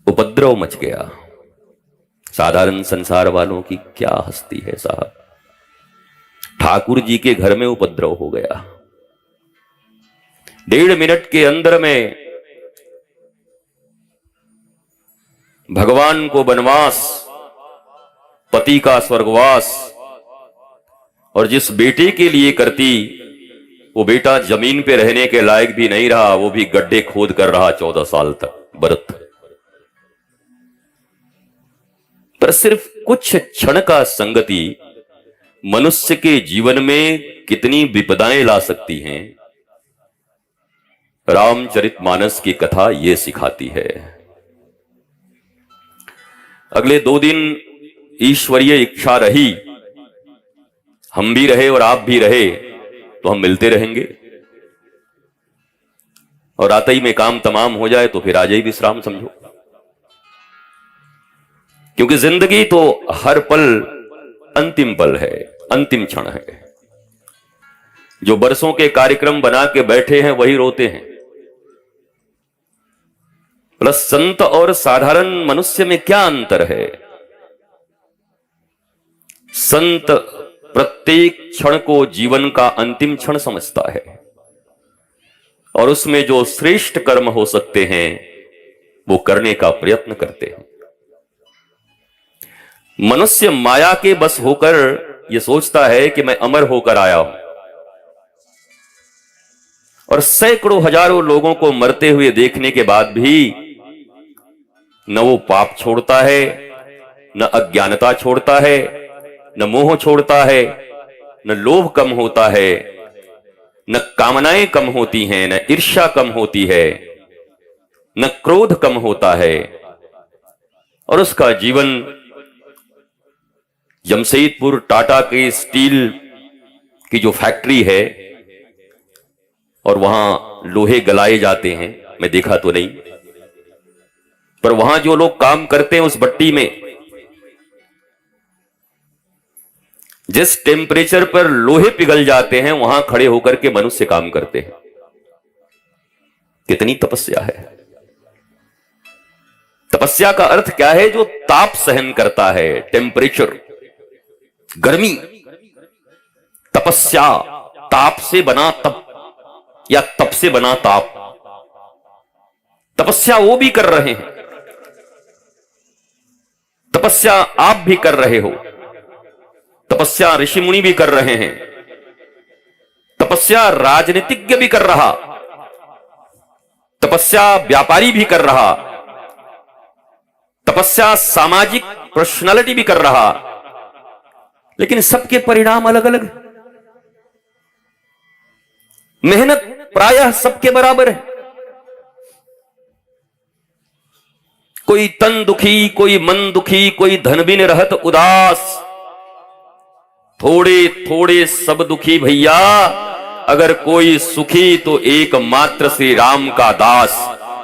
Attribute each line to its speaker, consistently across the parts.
Speaker 1: उपद्रव मच गया। साधारण संसार वालों की क्या हस्ती है साहब, ठाकुर जी के घर में उपद्रव हो गया। 1.5 मिनट के अंदर में भगवान को वनवास, पति का स्वर्गवास, और जिस बेटे के लिए करती वो बेटा जमीन पे रहने के लायक भी नहीं रहा, वो भी गड्ढे खोद कर रहा 14 साल तक व्रत। पर सिर्फ कुछ क्षण का संगति मनुष्य के जीवन में कितनी विपदाएं ला सकती हैं, रामचरितमानस की कथा ये सिखाती है। अगले 2 दिन ईश्वरीय इच्छा रही, हम भी रहे और आप भी रहे तो हम मिलते रहेंगे, और आते ही में काम तमाम हो जाए तो फिर आज ही विश्राम समझो। क्योंकि जिंदगी तो हर पल अंतिम पल है, अंतिम क्षण है। जो बरसों के कार्यक्रम बना के बैठे हैं वही रोते हैं। प्लस संत और साधारण मनुष्य में क्या अंतर है? संत प्रत्येक क्षण को जीवन का अंतिम क्षण समझता है, और उसमें जो श्रेष्ठ कर्म हो सकते हैं वो करने का प्रयत्न करते हैं। मनुष्य माया के बस होकर यह सोचता है कि मैं अमर होकर आया हूं, और सैकड़ों हजारों लोगों को मरते हुए देखने के बाद भी न वो पाप छोड़ता है, न अज्ञानता छोड़ता है, न मोह छोड़ता है, न लोभ कम होता है, न कामनाएं कम होती हैं, न ईर्ष्या कम होती है, न क्रोध कम होता है, और उसका जीवन जमशेदपुर टाटा के स्टील की जो फैक्ट्री है, और वहां लोहे गलाए जाते हैं, मैं देखा तो नहीं, पर वहां जो लोग काम करते हैं उस भट्टी में जिस टेम्परेचर पर लोहे पिघल जाते हैं वहां खड़े होकर के मनुष्य काम करते हैं। कितनी तपस्या है। तपस्या का अर्थ क्या है? जो ताप सहन करता है, टेम्परेचर, गर्मी। तपस्या ताप से बना तप, या तप से बना ताप। तपस्या वो भी कर रहे हैं, तपस्या आप भी कर रहे हो, तपस्या ऋषि मुनि भी कर रहे हैं, तपस्या राजनीतिज्ञ भी कर रहा, तपस्या व्यापारी भी कर रहा, तपस्या सामाजिक पर्सनालिटी भी कर रहा, लेकिन सबके परिणाम अलग अलग। मेहनत प्रायः सबके बराबर है। कोई तन दुखी, कोई मन दुखी, कोई धन बिन रहत उदास, थोड़े थोड़े सब दुखी भैया, अगर कोई सुखी तो एकमात्र श्री राम का दास।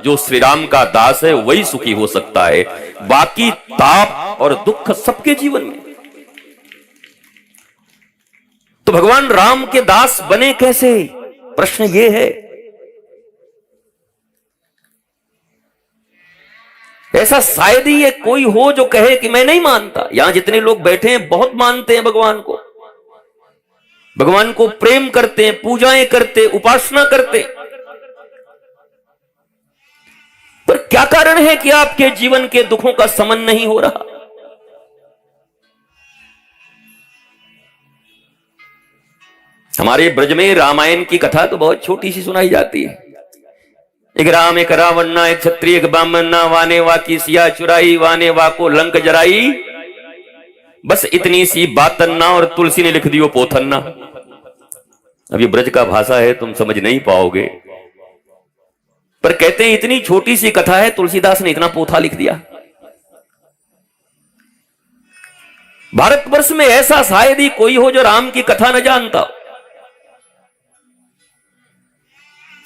Speaker 1: जो श्री राम का दास है वही सुखी हो सकता है, बाकी ताप और दुख सबके जीवन में। तो भगवान राम के दास बने कैसे? प्रश्न ये है। ऐसा शायद ही ये कोई हो जो कहे कि मैं नहीं मानता। यहां जितने लोग बैठे हैं बहुत मानते हैं भगवान को, भगवान को प्रेम करते हैं, पूजाएं करते, उपासना करते, पर क्या कारण है कि आपके जीवन के दुखों का शमन नहीं हो रहा? हमारे ब्रज में रामायण की कथा तो बहुत छोटी सी सुनाई जाती है। एक राम एक रावण, एक क्षत्रिय एक ब्राह्मण, वाने वा की सिया चुराई, वाने वा को लंक जराई। बस इतनी सी बातन्ना, और तुलसी ने लिख दियो पोथन्ना। अब ये ब्रज का भाषा है, तुम समझ नहीं पाओगे, पर कहते हैं इतनी छोटी सी कथा है, तुलसीदास ने इतना पोथा लिख दिया। भारतवर्ष में ऐसा शायद ही कोई हो जो राम की कथा न जानता।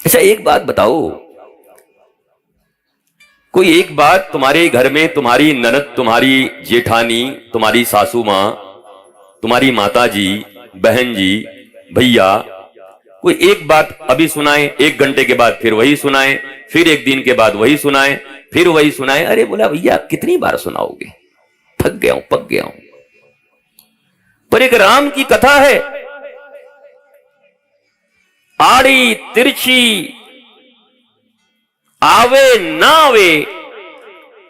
Speaker 1: अच्छा एक बात बताओ, कोई एक बात तुम्हारे घर में तुम्हारी ननद, तुम्हारी जेठानी, तुम्हारी सासू मां, तुम्हारी माताजी, बहन जी, भैया, कोई एक बात अभी सुनाए, 1 घंटे के बाद फिर वही सुनाए, फिर एक दिन के बाद वही सुनाए, फिर वही सुनाए। अरे बोला भैया कितनी बार सुनाओगे, थक गया हूं, पक गया हूं। पर एक राम की कथा है, आड़ी तिरछी आवे ना आवे,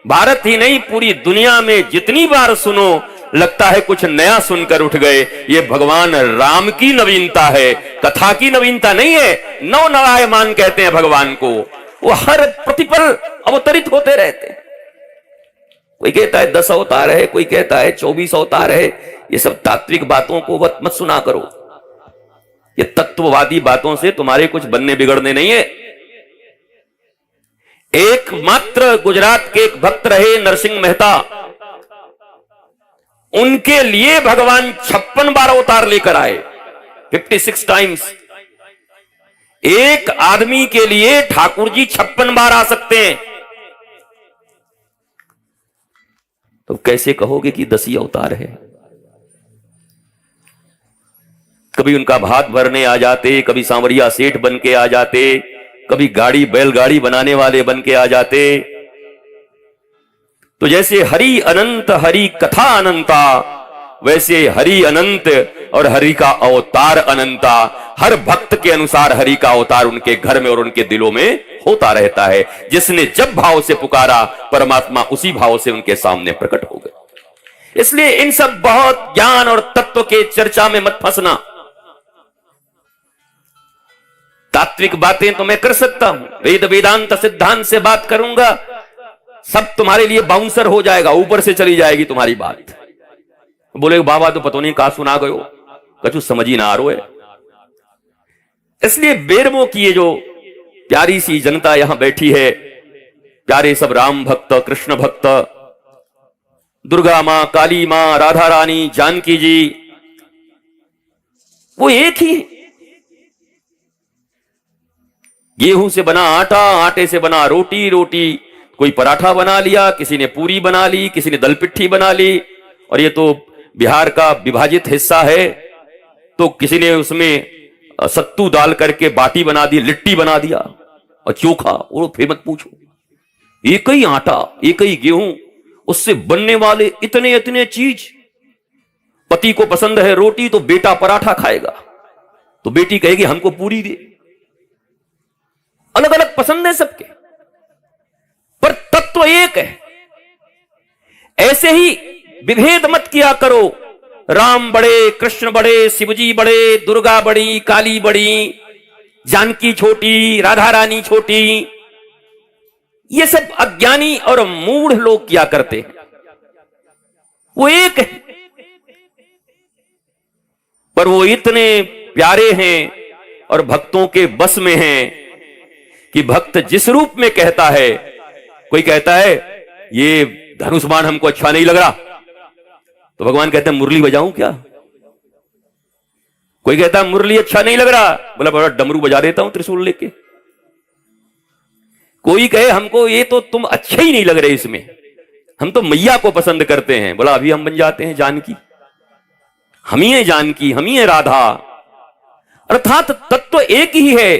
Speaker 1: भारत ही नहीं पूरी दुनिया में जितनी बार सुनो लगता है कुछ नया सुनकर उठ गए। ये भगवान राम की नवीनता है, कथा की नवीनता नहीं है। नव नवायमान कहते हैं भगवान को, वो हर प्रतिपल अवतरित होते रहते हैं। कोई कहता है 10 अवतार है, कोई कहता है 24 अवतार है। ये सब तात्विक बातों को मत सुना करो, ये तत्ववादी बातों से तुम्हारे कुछ बनने बिगड़ने नहीं है। एकमात्र गुजरात के एक भक्त रहे नरसिंह मेहता, उनके लिए भगवान 56 बार अवतार लेकर आए, 56 टाइम्स। एक आदमी के लिए ठाकुर जी 56 बार आ सकते हैं, तो कैसे कहोगे कि 10 ही अवतार है। कभी उनका भात भरने आ जाते, कभी सांवरिया सेठ बन के आ जाते, कभी गाड़ी बैलगाड़ी बनाने वाले बन के आ जाते। तो जैसे हरि अनंत हरि कथा अनंता, वैसे हरि अनंत और हरि का अवतार अनंता। हर भक्त के अनुसार हरि का अवतार उनके घर में और उनके दिलों में होता रहता है। जिसने जब भाव से पुकारा, परमात्मा उसी भाव से उनके सामने प्रकट हो गए। इसलिए इन सब बहुत ज्ञान और तत्व के चर्चा में मत फंसना। तात्विक बातें तो मैं कर सकता हूं, वेद वेदांत सिद्धांत से बात करूंगा, सब तुम्हारे लिए बाउंसर हो जाएगा, ऊपर से चली जाएगी तुम्हारी बात। बोले बाबा तो पता नहीं कहां सुना गयो, कछु समझ ही ना आ रहा है। इसलिए बेरमो की ये जो प्यारी सी जनता यहां बैठी है, प्यारे सब राम भक्त, कृष्ण भक्त, दुर्गा मां, काली मां, राधा रानी, जानकी जी, वो एक ही है। गेहूं से बना आटा, आटे से बना रोटी, रोटी कोई पराठा बना लिया, किसी ने पूरी बना ली, किसी ने दल पिट्ठी बना ली। और ये तो बिहार का विभाजित हिस्सा है, तो किसी ने उसमें सत्तू डाल करके बाटी बना दी, लिट्टी बना दिया, और चोखा, वो फिर मत पूछो। एक ही आटा, एक ही गेहूं, उससे बनने वाले इतने इतने चीज। पति को पसंद है रोटी तो बेटा पराठा खाएगा, तो बेटी कहेगी हमको पूरी दे। अलग अलग पसंद है सबके, पर तत्व एक है। ऐसे ही विभेद मत किया करो, राम बड़े, कृष्ण बड़े, शिवजी बड़े, दुर्गा बड़ी, काली बड़ी, जानकी छोटी, राधा रानी छोटी। ये सब अज्ञानी और मूढ़ लोग किया करते हैं। वो एक है, पर वो इतने प्यारे हैं और भक्तों के बस में हैं कि भक्त जिस रूप में कहता है, कोई कहता है ये धनुष बाण हमको अच्छा नहीं लग रहा, तो भगवान कहते हैं मुरली बजाऊं क्या। कोई कहता है मुरली अच्छा नहीं लग रहा, बोला बड़ा डमरू बजा देता हूं त्रिशूल लेके। कोई कहे हमको ये तो तुम अच्छे ही नहीं लग रहे, इसमें हम तो मैया को पसंद करते हैं, बोला अभी हम बन जाते हैं जानकी, हम ही है जानकी, हम ही है राधा। अर्थात तत्व एक ही है,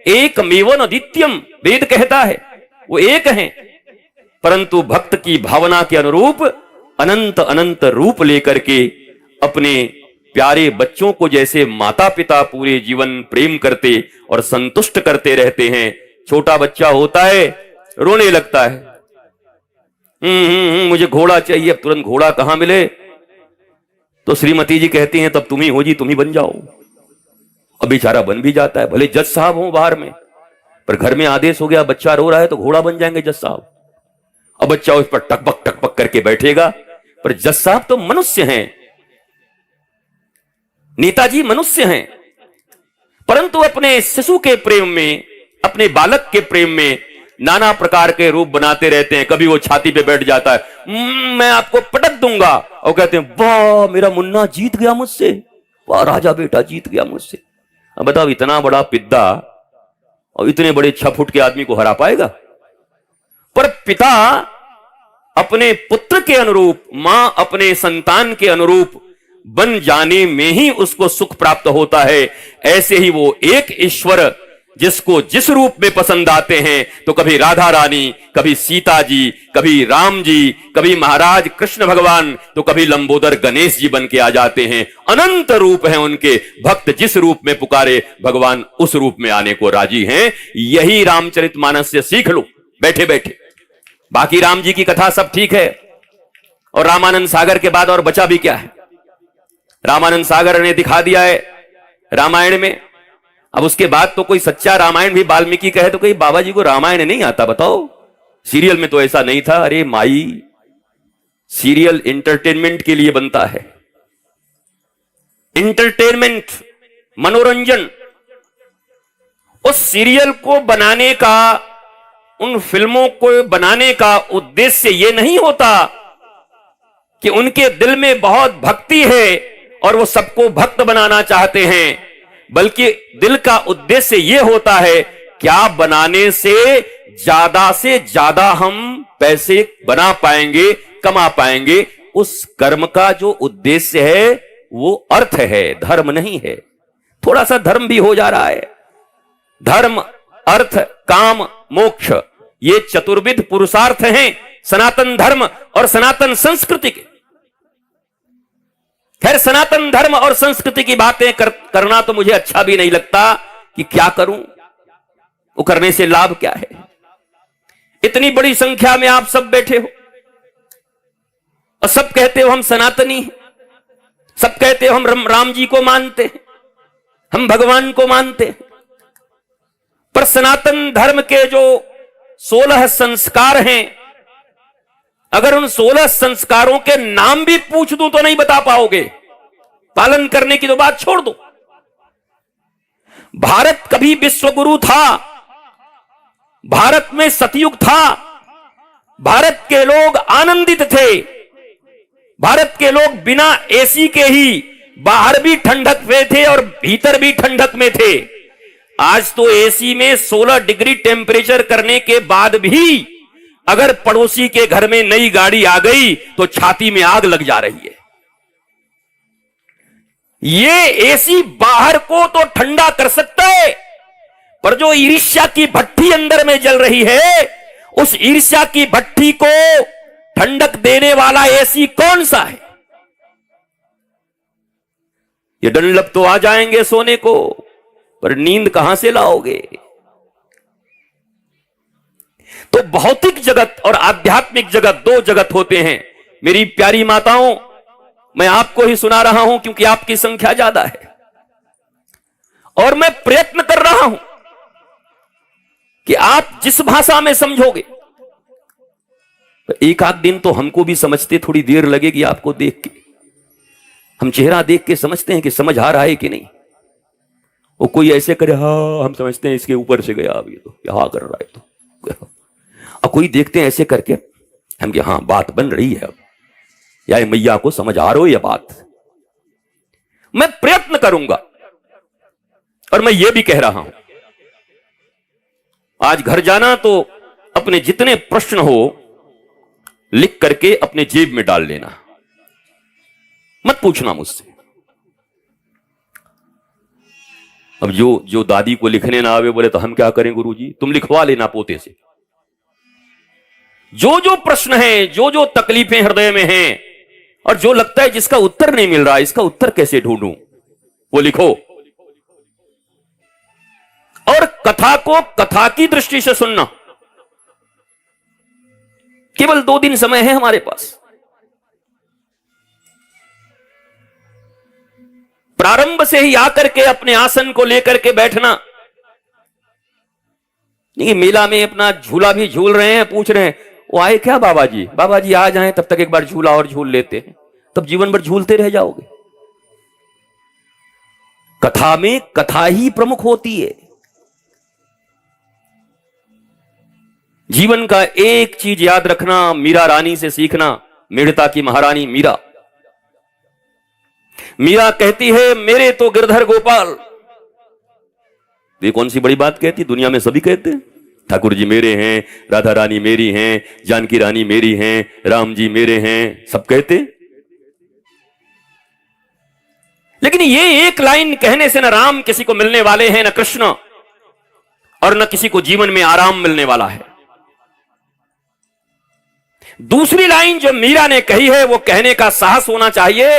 Speaker 1: एकमेव अद्वितीयम, वेद कहता है वो एक है, परंतु भक्त की भावना के अनुरूप अनंत अनंत रूप लेकर के अपने प्यारे बच्चों को जैसे माता पिता पूरे जीवन प्रेम करते और संतुष्ट करते रहते हैं। छोटा बच्चा होता है, रोने लगता है, मुझे घोड़ा चाहिए, अब तुरंत घोड़ा कहां मिले, तो श्रीमती जी कहती हैं तब तुम ही हो जी, तुम ही बन जाओ। अब बेचारा बन भी जाता है, भले जज साहब हो बाहर में, पर घर में आदेश हो गया बच्चा रो रहा है तो घोड़ा बन जाएंगे जज साहब। अब बच्चा उस पर टकपक करके बैठेगा, पर जज साहब तो मनुष्य हैं, नेताजी मनुष्य हैं, परंतु अपने शिशु के प्रेम में, अपने बालक के प्रेम में नाना प्रकार के रूप बनाते रहते हैं। कभी वो छाती पे बैठ जाता है, मैं आपको पटक दूंगा, और कहते हैं वाह मेरा मुन्ना जीत गया मुझसे, वाह राजा बेटा जीत गया मुझसे। अब बताओ इतना बड़ा पिद्दा और इतने बड़े 6 फुट के आदमी को हरा पाएगा? पर पिता अपने पुत्र के अनुरूप, मां अपने संतान के अनुरूप बन जाने में ही उसको सुख प्राप्त होता है। ऐसे ही वो एक ईश्वर जिसको जिस रूप में पसंद आते हैं, तो कभी राधा रानी, कभी सीता जी, कभी राम जी, कभी महाराज कृष्ण भगवान, तो कभी लंबोदर गणेश जी बन के आ जाते हैं। अनंत रूप हैं उनके, भक्त जिस रूप में पुकारे भगवान उस रूप में आने को राजी हैं। यही रामचरितमानस से सीख लो बैठे बैठे। बाकी राम जी की कथा सब ठीक है, और रामानंद सागर के बाद और बचा भी क्या है? रामानंद सागर ने दिखा दिया है रामायण में। अब उसके बाद तो कोई सच्चा रामायण भी वाल्मीकि कहे तो कोई बाबा जी को रामायण नहीं आता, बताओ। सीरियल में तो ऐसा नहीं था। अरे माई, सीरियल इंटरटेनमेंट के लिए बनता है, इंटरटेनमेंट, मनोरंजन। उस सीरियल को बनाने का, उन फिल्मों को बनाने का उद्देश्य यह नहीं होता कि उनके दिल में बहुत भक्ति है और वो सबको भक्त बनाना चाहते हैं, बल्कि दिल का उद्देश्य यह होता है क्या बनाने से ज्यादा हम पैसे बना पाएंगे, कमा पाएंगे। उस कर्म का जो उद्देश्य है वो अर्थ है, धर्म नहीं है। थोड़ा सा धर्म भी हो जा रहा है। धर्म, अर्थ, काम, मोक्ष, ये चतुर्विध पुरुषार्थ हैं सनातन धर्म और सनातन संस्कृति के। खैर, सनातन धर्म और संस्कृति की बातें करना तो मुझे अच्छा भी नहीं लगता कि क्या करूं, वो करने से लाभ क्या है। इतनी बड़ी संख्या में आप सब बैठे हो और सब कहते हो हम सनातनी हैं, सब कहते हो हम राम जी को मानते हैं, हम भगवान को मानते हैं, पर सनातन धर्म के जो 16 संस्कार हैं, अगर उन 16 संस्कारों के नाम भी पूछ दूं तो नहीं बता पाओगे। पालन करने की तो बात छोड़ दो। भारत कभी विश्वगुरु था, भारत में सतयुग था, भारत के लोग आनंदित थे, भारत के लोग बिना एसी के ही बाहर भी ठंडक में थे और भीतर भी ठंडक में थे। आज तो एसी में 16 डिग्री टेम्परेचर करने के बाद भी अगर पड़ोसी के घर में नई गाड़ी आ गई तो छाती में आग लग जा रही है। ये एसी बाहर को तो ठंडा कर सकता है, पर जो ईर्ष्या की भट्ठी अंदर में जल रही है, उस ईर्ष्या की भट्ठी को ठंडक देने वाला एसी कौन सा है? ये डनलप तो आ जाएंगे सोने को, पर नींद कहां से लाओगे? तो भौतिक जगत और आध्यात्मिक जगत, दो जगत होते हैं। मेरी प्यारी माताओं, मैं आपको ही सुना रहा हूं क्योंकि आपकी संख्या ज्यादा है और मैं प्रयत्न कर रहा हूं कि आप जिस भाषा में समझोगे, एक आध दिन तो हमको भी समझते थोड़ी देर लगेगी। आपको देख के हम चेहरा देख के समझते हैं कि समझ आ रहा है कि नहीं। वो कोई ऐसे करे, हाँ हम समझते हैं इसके ऊपर से गया, अब ये तो क्या कर रहा है तो। और कोई देखते हैं ऐसे करके, हम कि हाँ बात बन रही है, अब या मैया को समझ आ रही है ये बात। मैं प्रयत्न करूंगा और मैं ये भी कह रहा हूं, आज घर जाना तो अपने जितने प्रश्न हो लिख करके अपने जेब में डाल लेना, मत पूछना मुझसे। अब जो दादी को लिखने ना आवे बोले तो हम क्या करें गुरुजी, तुम लिखवा लेना पोते से। जो प्रश्न हैं, जो तकलीफें हृदय में हैं और जो लगता है जिसका उत्तर नहीं मिल रहा, इसका उत्तर कैसे ढूंढूं, वो लिखो। और कथा को कथा की दृष्टि से सुनना। केवल 2 दिन समय है हमारे पास। प्रारंभ से ही आकर के अपने आसन को लेकर के बैठना नहीं। मेला में अपना झूला भी झूल रहे हैं, पूछ रहे हैं वो आए क्या बाबा जी आ जाएं, तब तक एक बार झूला और झूल लेते हैं, तब जीवन भर झूलते रह जाओगे। कथा में कथा ही प्रमुख होती है। जीवन का एक चीज याद रखना, मीरा रानी से सीखना। मेड़ता की महारानी मीरा कहती है मेरे तो गिरधर गोपाल। ये कौन सी बड़ी बात कहती, दुनिया में सभी कहते हैं ठाकुर जी मेरे हैं, राधा रानी मेरी हैं, जानकी रानी मेरी हैं, राम जी मेरे हैं, सब कहते। लेकिन ये एक लाइन कहने से न राम किसी को मिलने वाले हैं न कृष्ण। और न किसी को जीवन में आराम मिलने वाला है। दूसरी लाइन जो मीरा ने कही है, वो कहने का साहस होना चाहिए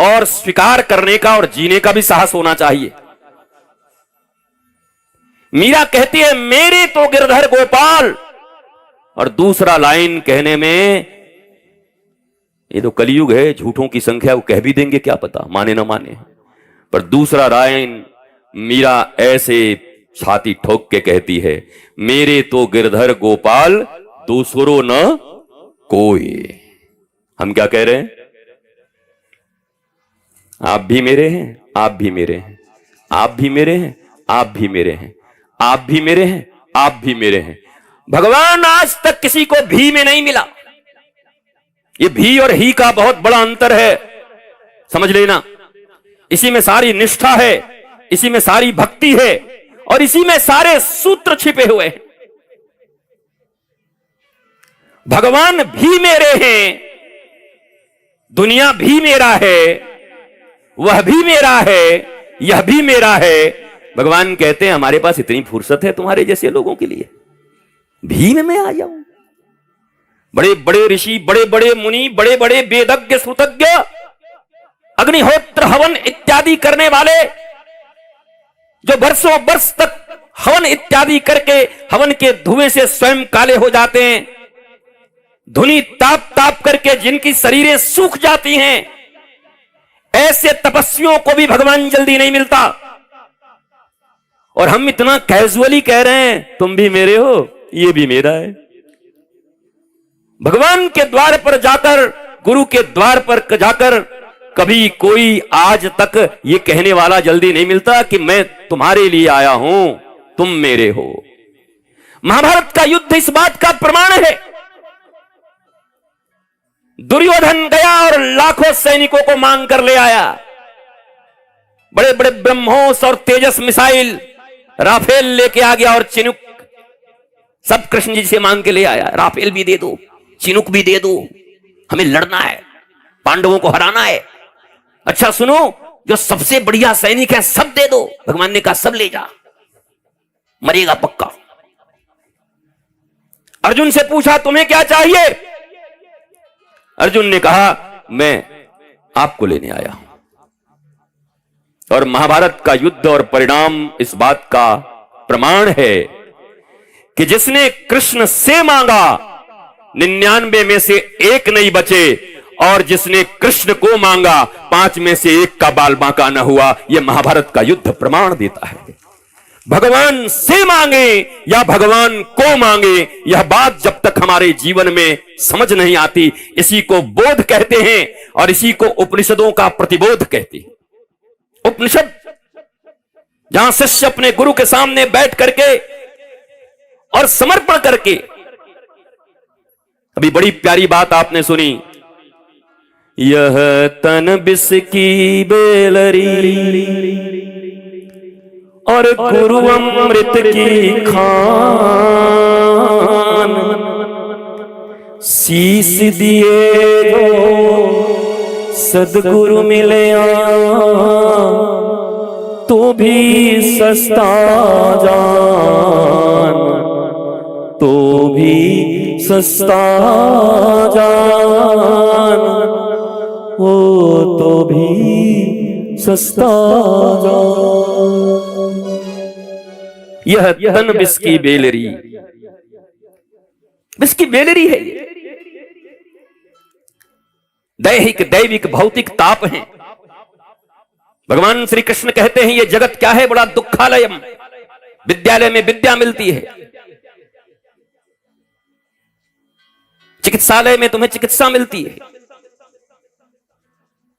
Speaker 1: और स्वीकार करने का और जीने का भी साहस होना चाहिए। मीरा कहती है मेरे तो गिरधर गोपाल, और दूसरा लाइन कहने में, ये तो कलयुग है, झूठों की संख्या, वो कह भी देंगे, क्या पता माने ना माने। पर दूसरा लाइन मीरा ऐसे छाती ठोक के कहती है, मेरे तो गिरधर गोपाल दूसरो न कोई। हम क्या कह रहे हैं? आप भी मेरे हैं, आप भी मेरे हैं, आप भी मेरे हैं, आप भी मेरे हैं, आप भी मेरे हैं, आप भी मेरे हैं। भगवान आज तक किसी को भी में नहीं मिला। ये भी और ही का बहुत बड़ा अंतर है, समझ लेना। इसी में सारी निष्ठा है, इसी में सारी भक्ति है, और इसी में सारे सूत्र छिपे हुए हैं। भगवान भी मेरे हैं, दुनिया भी मेरा है, वह भी मेरा है, यह भी मेरा है। भगवान कहते हैं हमारे पास इतनी फुर्सत है तुम्हारे जैसे लोगों के लिए, भी में मैं आ जाऊं। बड़े बड़े ऋषि, बड़े बड़े मुनि, बड़े बड़े वेदज्ञ श्रुतज्ञ, अग्निहोत्र हवन इत्यादि करने वाले, जो वर्षों वर्ष तक हवन इत्यादि करके हवन के धुएं से स्वयं काले हो जाते हैं, धुनी ताप ताप करके जिनकी शरीरें सूख जाती हैं, ऐसे तपस्वियों को भी भगवान जल्दी नहीं मिलता। और हम इतना कैजुअली कह रहे हैं तुम भी मेरे हो, ये भी मेरा है। भगवान के द्वार पर जाकर, गुरु के द्वार पर जाकर कभी कोई आज तक ये कहने वाला जल्दी नहीं मिलता कि मैं तुम्हारे लिए आया हूं, तुम मेरे हो। महाभारत का युद्ध इस बात का प्रमाण है। दुर्योधन गया और लाखों सैनिकों को मांग कर ले आया। बड़े बड़े ब्रह्मोस और तेजस मिसाइल राफेल लेके आ गया, और चिनुक सब कृष्ण जी से मांग के ले आया। राफेल भी दे दो, चिनुक भी दे दो, हमें लड़ना है, पांडवों को हराना है। अच्छा सुनो, जो सबसे बढ़िया सैनिक है सब दे दो। भगवान ने कहा सब ले जा, मरेगा पक्का। अर्जुन से पूछा तुम्हें क्या चाहिए? अर्जुन ने कहा मैं आपको लेने आया हूं। और महाभारत का युद्ध और परिणाम इस बात का प्रमाण है कि जिसने कृष्ण से मांगा 99 में से एक नहीं बचे, और जिसने कृष्ण को मांगा 5 में से एक का बाल बांका न हुआ। यह महाभारत का युद्ध प्रमाण देता है। भगवान से मांगे या भगवान को मांगे, यह बात जब तक हमारे जीवन में समझ नहीं आती, इसी को बोध कहते हैं, और इसी को उपनिषदों का प्रतिबोध कहते हैं। उपनिषद जहां शिष्य अपने गुरु के सामने बैठ करके और समर्पण करके, अभी बड़ी प्यारी बात आपने सुनी, यह तन बिस की बेलरी और गुरु अमृत की खान, शीश दिए जो सदगुरु मिले तो भी सस्ता जान, तो भी सस्ता जान, वो तो भी सस्ता जान। यह तन बिस्की बेलरी, बिस्की बेलरी है। दैहिक दैविक भौतिक ताप है। भगवान श्री कृष्ण कहते हैं ये जगत क्या है, बड़ा दुखालयम। विद्यालय में विद्या मिलती है, चिकित्सालय में तुम्हें चिकित्सा मिलती है।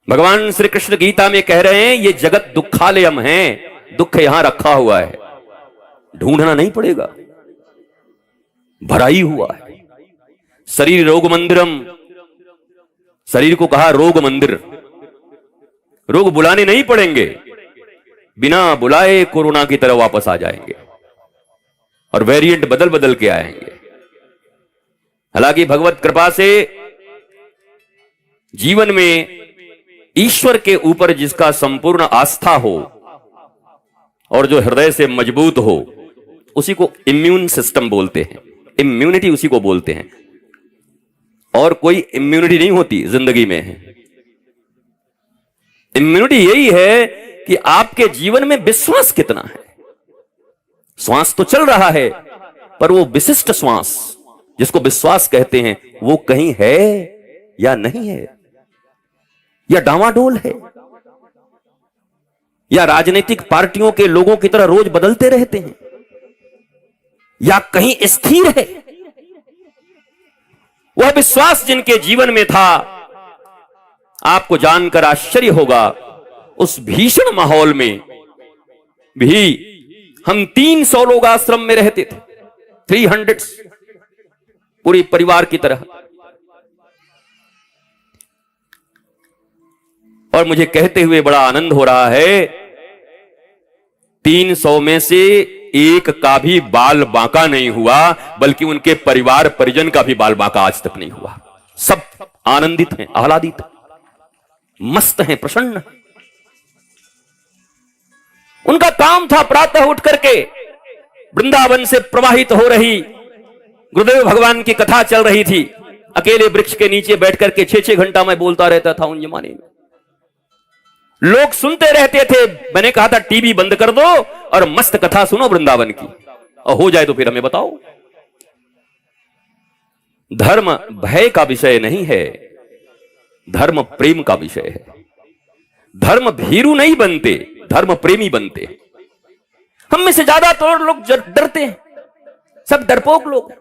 Speaker 1: भगवान श्री कृष्ण गीता में कह रहे हैं ये जगत दुखालयम है, दुख यहां रखा हुआ है, ढूंढना नहीं पड़ेगा, भरा ही हुआ है। शरीर रोग मंदिरम, शरीर को कहा रोग मंदिर। रोग बुलाने नहीं पड़ेंगे, बिना बुलाए कोरोना की तरह वापस आ जाएंगे और वेरिएंट बदल बदल के आएंगे। हालांकि भगवत कृपा से जीवन में ईश्वर के ऊपर जिसका संपूर्ण आस्था हो, और जो हृदय से मजबूत हो उसी को इम्यून सिस्टम बोलते हैं, इम्यूनिटी उसी को बोलते हैं। और कोई इम्यूनिटी नहीं होती जिंदगी में। इम्यूनिटी यही है कि आपके जीवन में विश्वास कितना है। श्वास तो चल रहा है, पर वो विशिष्ट श्वास जिसको विश्वास कहते हैं वो कहीं है या नहीं है, या डावाडोल है, या राजनीतिक पार्टियों के लोगों की तरह रोज बदलते रहते हैं, या कहीं स्थिर है। वह विश्वास जिनके जीवन में था, आपको जानकर आश्चर्य होगा, उस भीषण माहौल में भी हम 300 लोग आश्रम में रहते थे, 300, पूरी परिवार की तरह। और मुझे कहते हुए बड़ा आनंद हो रहा है, 300 में से एक का भी बाल बांका नहीं हुआ, बल्कि उनके परिवार परिजन का भी बाल बांका आज तक नहीं हुआ। सब आनंदित हैं, आह्लादित हैं, मस्त हैं, प्रसन्न हैं। उनका काम था प्रातः उठ करके वृंदावन से प्रवाहित हो रही गुरुदेव भगवान की कथा चल रही थी, अकेले वृक्ष के नीचे बैठ करके 6-6 घंटा मैं बोलता रहता था उन जमाने में। लोग सुनते रहते थे। मैंने कहा था टीवी बंद कर दो और मस्त कथा सुनो वृंदावन की, और हो जाए तो फिर हमें बताओ। धर्म भय का विषय नहीं है, धर्म प्रेम का विषय है। धर्म भीरू नहीं बनते, धर्म प्रेमी बनते। हम में से ज्यादातर लोग डरते हैं, सब डरपोक लोग।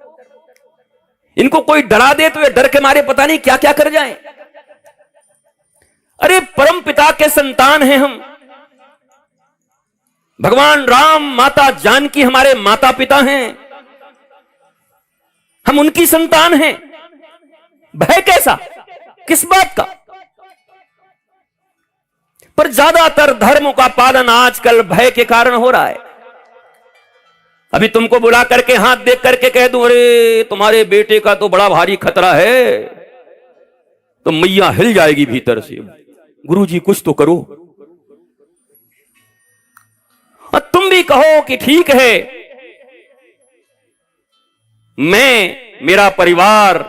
Speaker 1: इनको कोई डरा दे तो ये डर के मारे पता नहीं क्या क्या कर जाएं। अरे परम पिता के संतान हैं हम। भगवान राम, माता जानकी हमारे माता पिता हैं, हम उनकी संतान हैं। भय कैसा, किस बात का? पर ज्यादातर धर्मों का पालन आजकल भय के कारण हो रहा है। अभी तुमको बुला करके हाथ देख करके कह दूं, अरे तुम्हारे बेटे का तो बड़ा भारी खतरा है, तो मैया हिल जाएगी भीतर से, गुरुजी कुछ तो करो। और तुम भी कहो कि ठीक है, मैं, मेरा परिवार,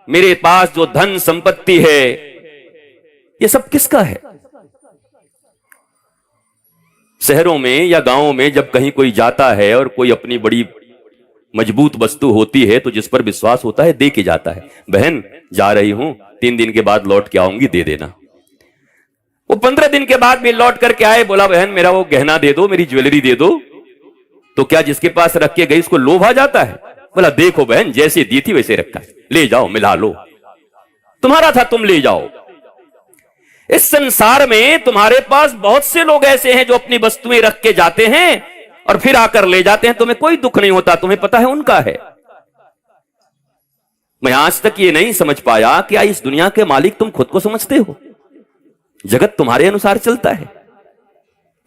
Speaker 1: मेरे पास जो धन संपत्ति है, ये सब किसका है? शहरों में या गांवों में जब कहीं कोई जाता है और कोई अपनी बड़ी मजबूत वस्तु होती है तो जिस पर विश्वास होता है दे के जाता है। बहन जा रही हूं, 3 दिन के बाद लौट के आऊंगी, दे देना। वो 15 दिन के बाद भी लौट करके आए, बोला बहन मेरा वो गहना दे दो, मेरी ज्वेलरी दे दो। तो क्या जिसके पास रख के गई उसको लोभ आ जाता है? बोला देखो बहन, जैसे दी थी वैसे रखा है, ले जाओ मिला लो, तुम्हारा था तुम ले जाओ। इस संसार में तुम्हारे पास बहुत से लोग ऐसे हैं जो अपनी वस्तुएं रख के जाते हैं और फिर आकर ले जाते हैं, तुम्हें कोई दुख नहीं होता, तुम्हें पता है उनका है। मैं आज तक ये नहीं समझ पाया कि इस दुनिया के मालिक तुम खुद को समझते हो? जगत तुम्हारे अनुसार चलता है?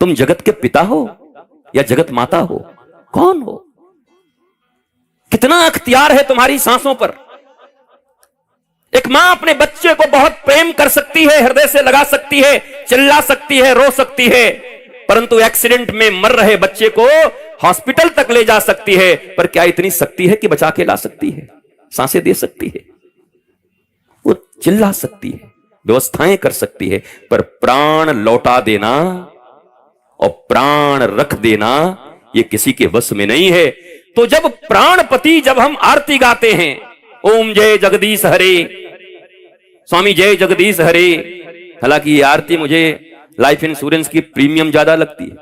Speaker 1: तुम जगत के पिता हो या जगत माता हो? कौन हो? कितना अख्तियार है तुम्हारी सांसों पर? एक मां अपने बच्चे को बहुत प्रेम कर सकती है, हृदय से लगा सकती है, चिल्ला सकती है, रो सकती है, परंतु एक्सीडेंट में मर रहे बच्चे को हॉस्पिटल तक ले जा सकती है। पर क्या इतनी शक्ति है कि बचा के ला सकती है, सांसें दे सकती है? वो चिल्ला सकती है, व्यवस्थाएं कर सकती है, पर प्राण लौटा देना और प्राण रख देना ये किसी के वश में नहीं है। तो जब प्राणपति, जब हम आरती गाते हैं, ओम जय जगदीश हरे, स्वामी जय जगदीश हरे, हालांकि ये आरती मुझे लाइफ इंश्योरेंस की प्रीमियम ज्यादा लगती है।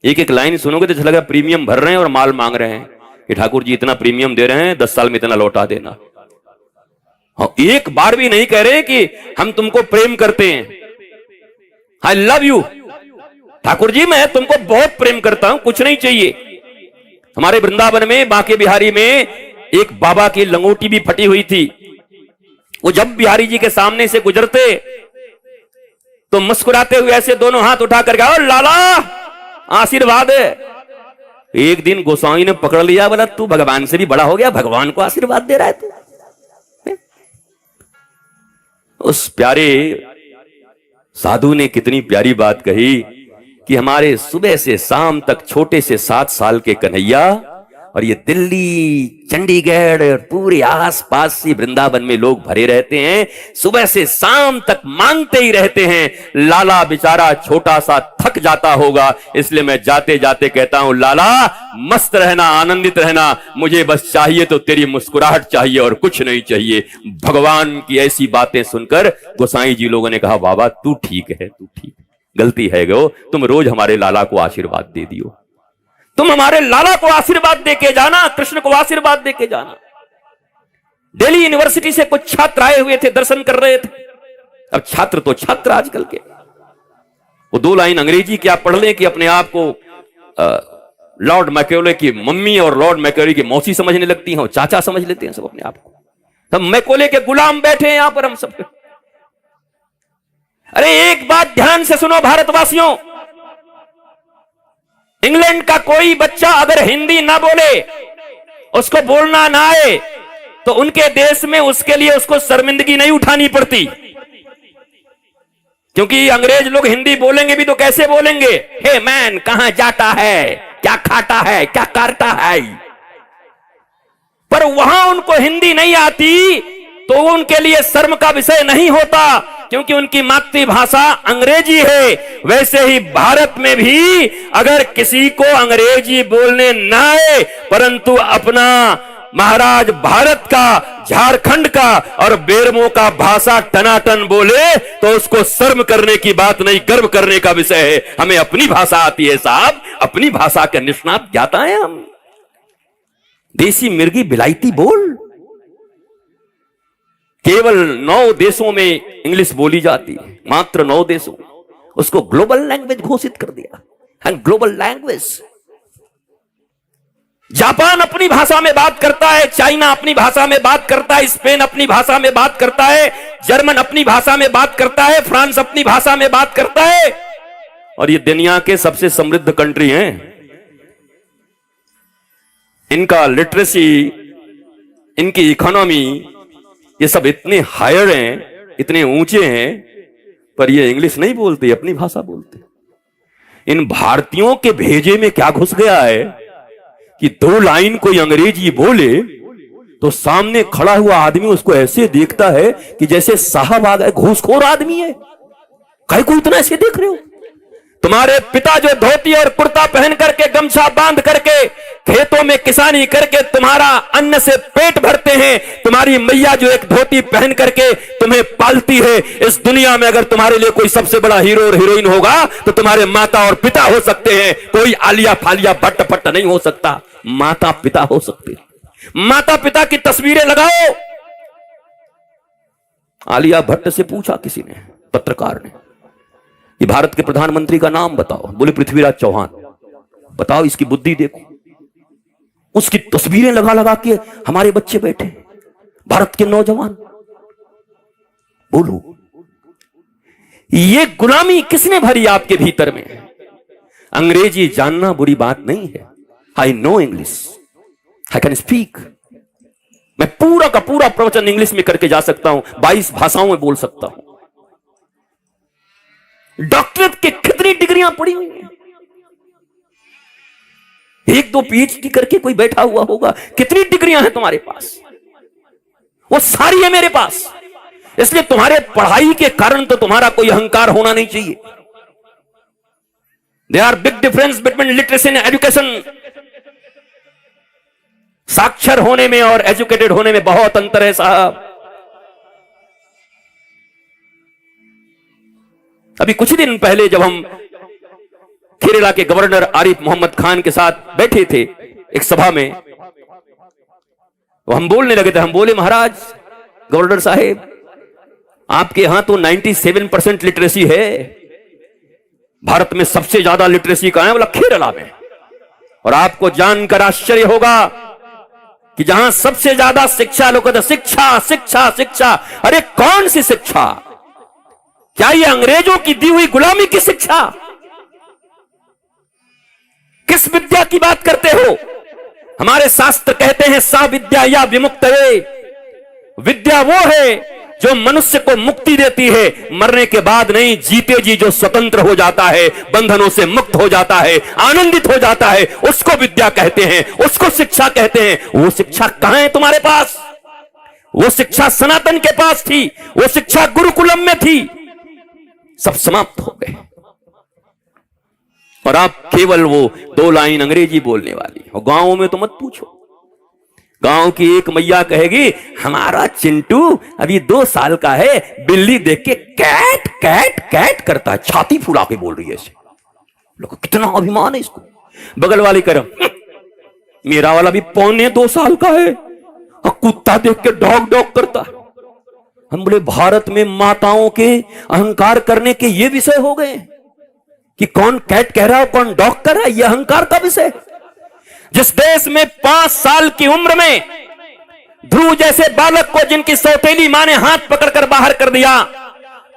Speaker 1: एक एक लाइन सुनोगे तो लगा प्रीमियम भर रहे हैं और माल मांग रहे हैं कि ठाकुर जी इतना प्रीमियम दे रहे हैं, 10 साल में इतना लौटा देना। हाँ, एक बार भी नहीं कह रहे कि हम तुमको प्रेम करते हैं, I love you Thakur ji, मैं तुमको बहुत प्रेम करता हूं, कुछ नहीं चाहिए। हमारे वृंदावन में, बांके बिहारी में एक बाबा की लंगोटी भी फटी हुई थी। वो जब बिहारी जी के सामने से गुजरते तो मुस्कुराते हुए ऐसे दोनों हाथ उठा कर गया, लाला आशीर्वाद है। एक दिन गोसाई ने पकड़ लिया, बोला तू भगवान से भी बड़ा हो गया, भगवान को आशीर्वाद दे रहा है तू। उस प्यारे साधु ने कितनी प्यारी बात कही कि हमारे सुबह से शाम तक छोटे से 7 साल के कन्हैया और ये दिल्ली, चंडीगढ़ और पूरे आसपास से वृंदावन में लोग भरे रहते हैं, सुबह से शाम तक मांगते ही रहते हैं। लाला बेचारा छोटा सा थक जाता होगा, इसलिए मैं जाते जाते कहता हूं, लाला मस्त रहना, आनंदित रहना, मुझे बस चाहिए तो तेरी मुस्कुराहट चाहिए और कुछ नहीं चाहिए। भगवान की ऐसी बातें सुनकर गोसाई जी लोगों ने कहा, बाबा तू ठीक है, तू ठीक है, गलती है गो, तुम रोज हमारे लाला को आशीर्वाद दे दियो, तुम हमारे लाला को आशीर्वाद देके जाना, कृष्ण को आशीर्वाद देके जाना। दिल्ली यूनिवर्सिटी से कुछ छात्र आए हुए थे, दर्शन कर रहे थे। अब छात्र तो छात्र आजकल के, वो 2 लाइन अंग्रेजी क्या पढ़ लें कि अपने आप को लॉर्ड मैकेले की मम्मी और लॉर्ड मैकेले की मौसी समझने लगती हैं, चाचा समझ लेते हैं सब अपने आप को। सब मैकेले के गुलाम बैठे हैं यहां पर हम सब। अरे एक बात ध्यान से सुनो भारतवासियों, इंग्लैंड का कोई बच्चा अगर हिंदी ना बोले, उसको बोलना ना आए, तो उनके देश में उसके लिए उसको शर्मिंदगी नहीं उठानी पड़ती, क्योंकि अंग्रेज लोग हिंदी बोलेंगे भी तो कैसे बोलेंगे, हे मैन कहां जाता है, क्या खाता है, क्या करता है। पर वहां उनको हिंदी नहीं आती तो उनके लिए शर्म का विषय नहीं होता, क्योंकि उनकी मातृभाषा अंग्रेजी है। वैसे ही भारत में भी अगर किसी को अंग्रेजी बोलने ना आए, परंतु अपना महाराज भारत का, झारखंड का और बेरमो का भाषा टनाटन बोले, तो उसको शर्म करने की बात नहीं, गर्व करने का विषय है। हमें अपनी भाषा आती है साहब, अपनी भाषा के निष्णात ज्ञाता है हम। देसी मिर्गी बिलायती बोल, केवल 9 देशों में इंग्लिश बोली जाती है, मात्र 9 देशों, उसको ग्लोबल लैंग्वेज घोषित कर दिया है, ग्लोबल लैंग्वेज। जापान अपनी भाषा में बात करता है, चाइना अपनी भाषा में बात करता है, स्पेन अपनी भाषा में बात करता है, जर्मन अपनी भाषा में बात करता है, फ्रांस अपनी भाषा में बात करता है, और ये दुनिया के सबसे समृद्ध कंट्री हैं। इनका लिटरेसी, इनकी इकोनॉमी, ये सब इतने हायर हैं, इतने ऊंचे हैं, पर ये इंग्लिश नहीं बोलते, अपनी भाषा बोलते। इन भारतीयों के भेजे में क्या घुस गया है कि 2 लाइन कोई अंग्रेजी बोले तो सामने खड़ा हुआ आदमी उसको ऐसे देखता है कि जैसे साहब आ गए, घूसखोर आदमी है। कहीं को इतना ऐसे देख रहे हो? तुम्हारे पिता जो धोती और कुर्ता पहन करके, गमछा बांध करके, खेतों में किसानी करके तुम्हारा अन्न से पेट भरते हैं, तुम्हारी मैया जो एक धोती पहन करके तुम्हें पालती है, इस दुनिया में अगर तुम्हारे लिए कोई सबसे बड़ा हीरो और हीरोइन होगा तो तुम्हारे माता और पिता हो सकते हैं। कोई आलिया फालिया भट्ट फट्ट नहीं हो सकता, माता पिता हो सकते। माता पिता की तस्वीरें लगाओ। आलिया भट्ट से पूछा किसी ने, पत्रकार ने, कि भारत के प्रधानमंत्री का नाम बताओ। बोले पृथ्वीराज चौहान। बताओ, इसकी बुद्धि देखो। उसकी तस्वीरें लगा लगा के हमारे बच्चे बैठे, भारत के नौजवान। बोलो, ये गुलामी किसने भरी आपके भीतर में? अंग्रेजी जानना बुरी बात नहीं है। I know English, I can speak. मैं पूरा का पूरा प्रवचन इंग्लिश में करके जा सकता हूं, 22 भाषाओं में बोल सकता हूं। डॉक्टरेट के कितनी डिग्रियां पड़ी हुई हैं, 1-2 PhD करके कोई बैठा हुआ होगा। कितनी डिग्रियां हैं तुम्हारे पास? वो सारी है मेरे पास। इसलिए तुम्हारे पढ़ाई के कारण तो तुम्हारा कोई अहंकार होना नहीं चाहिए। There are big difference between literacy and education. साक्षर होने में और एजुकेटेड होने में बहुत अंतर है साहब। अभी कुछ दिन पहले जब हम केरला के गवर्नर आरिफ मोहम्मद खान के साथ बैठे थे एक सभा में, तो हम बोलने लगे थे। हम बोले, महाराज गवर्नर साहेब, आपके यहां तो 97% लिटरेसी है, भारत में सबसे ज्यादा लिटरेसी कहां है? बोला केरला में। और आपको जानकर आश्चर्य होगा कि जहां सबसे ज्यादा शिक्षा, लोग कहते शिक्षा शिक्षा शिक्षा। अरे कौन सी शिक्षा? क्या ये अंग्रेजों की दी हुई गुलामी की शिक्षा? किस विद्या की बात करते हो? हमारे शास्त्र कहते हैं सा विद्या या विमुक्तये। विद्या वो है जो मनुष्य को मुक्ति देती है, मरने के बाद नहीं, जीते जी जो स्वतंत्र हो जाता है, बंधनों से मुक्त हो जाता है, आनंदित हो जाता है, उसको विद्या कहते हैं, उसको शिक्षा कहते हैं। वो शिक्षा कहां है तुम्हारे पास? वो शिक्षा सनातन के पास थी, वो शिक्षा गुरुकुलम में थी, सब समाप्त हो गए। और आप केवल वो 2 लाइन अंग्रेजी बोलने वाली। और गांवों में तो मत पूछो, गांव की एक मैया कहेगी हमारा चिंटू अभी 2 साल का है, बिल्ली देख के कैट कैट कैट करता है, छाती फुला के बोल रही है ऐसे। लोग कितना अभिमान है इसको। बगल वाली करम मेरा वाला भी 1.25 साल का है और कुत्ता देख के डॉग डॉग करता है। हम बोले भारत में माताओं के अहंकार करने के ये विषय हो गए कि कौन कैट कह रहा है कौन डॉग कर रहा है, ये अहंकार का विषय। जिस देश में 5 साल की उम्र में ध्रुव जैसे बालक को जिनकी सौतेली मां ने हाथ पकड़कर बाहर कर दिया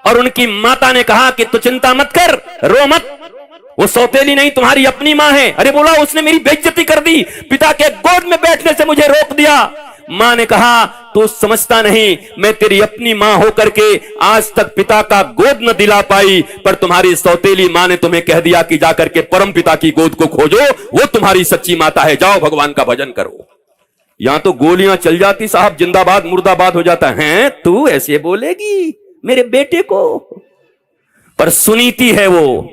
Speaker 1: और उनकी माता ने कहा कि तू चिंता मत कर, रो मत, वो सौतेली नहीं तुम्हारी अपनी मां है। अरे बोला उसने मेरी बेइज्जती कर दी, पिता के गोद में बैठने से मुझे रोक दिया। मां ने कहा तू समझता नहीं, मैं तेरी अपनी मां होकर के आज तक पिता का गोद न दिला पाई, पर तुम्हारी सौतेली मां ने तुम्हें कह दिया कि जाकर के परम पिता की गोद को खोजो, वो तुम्हारी सच्ची माता है, जाओ भगवान का भजन करो। यहां तो गोलियां चल जाती साहब, जिंदाबाद मुर्दाबाद हो जाता है। तू ऐसे बोलेगी मेरे बेटे को? पर सुनीति है वो।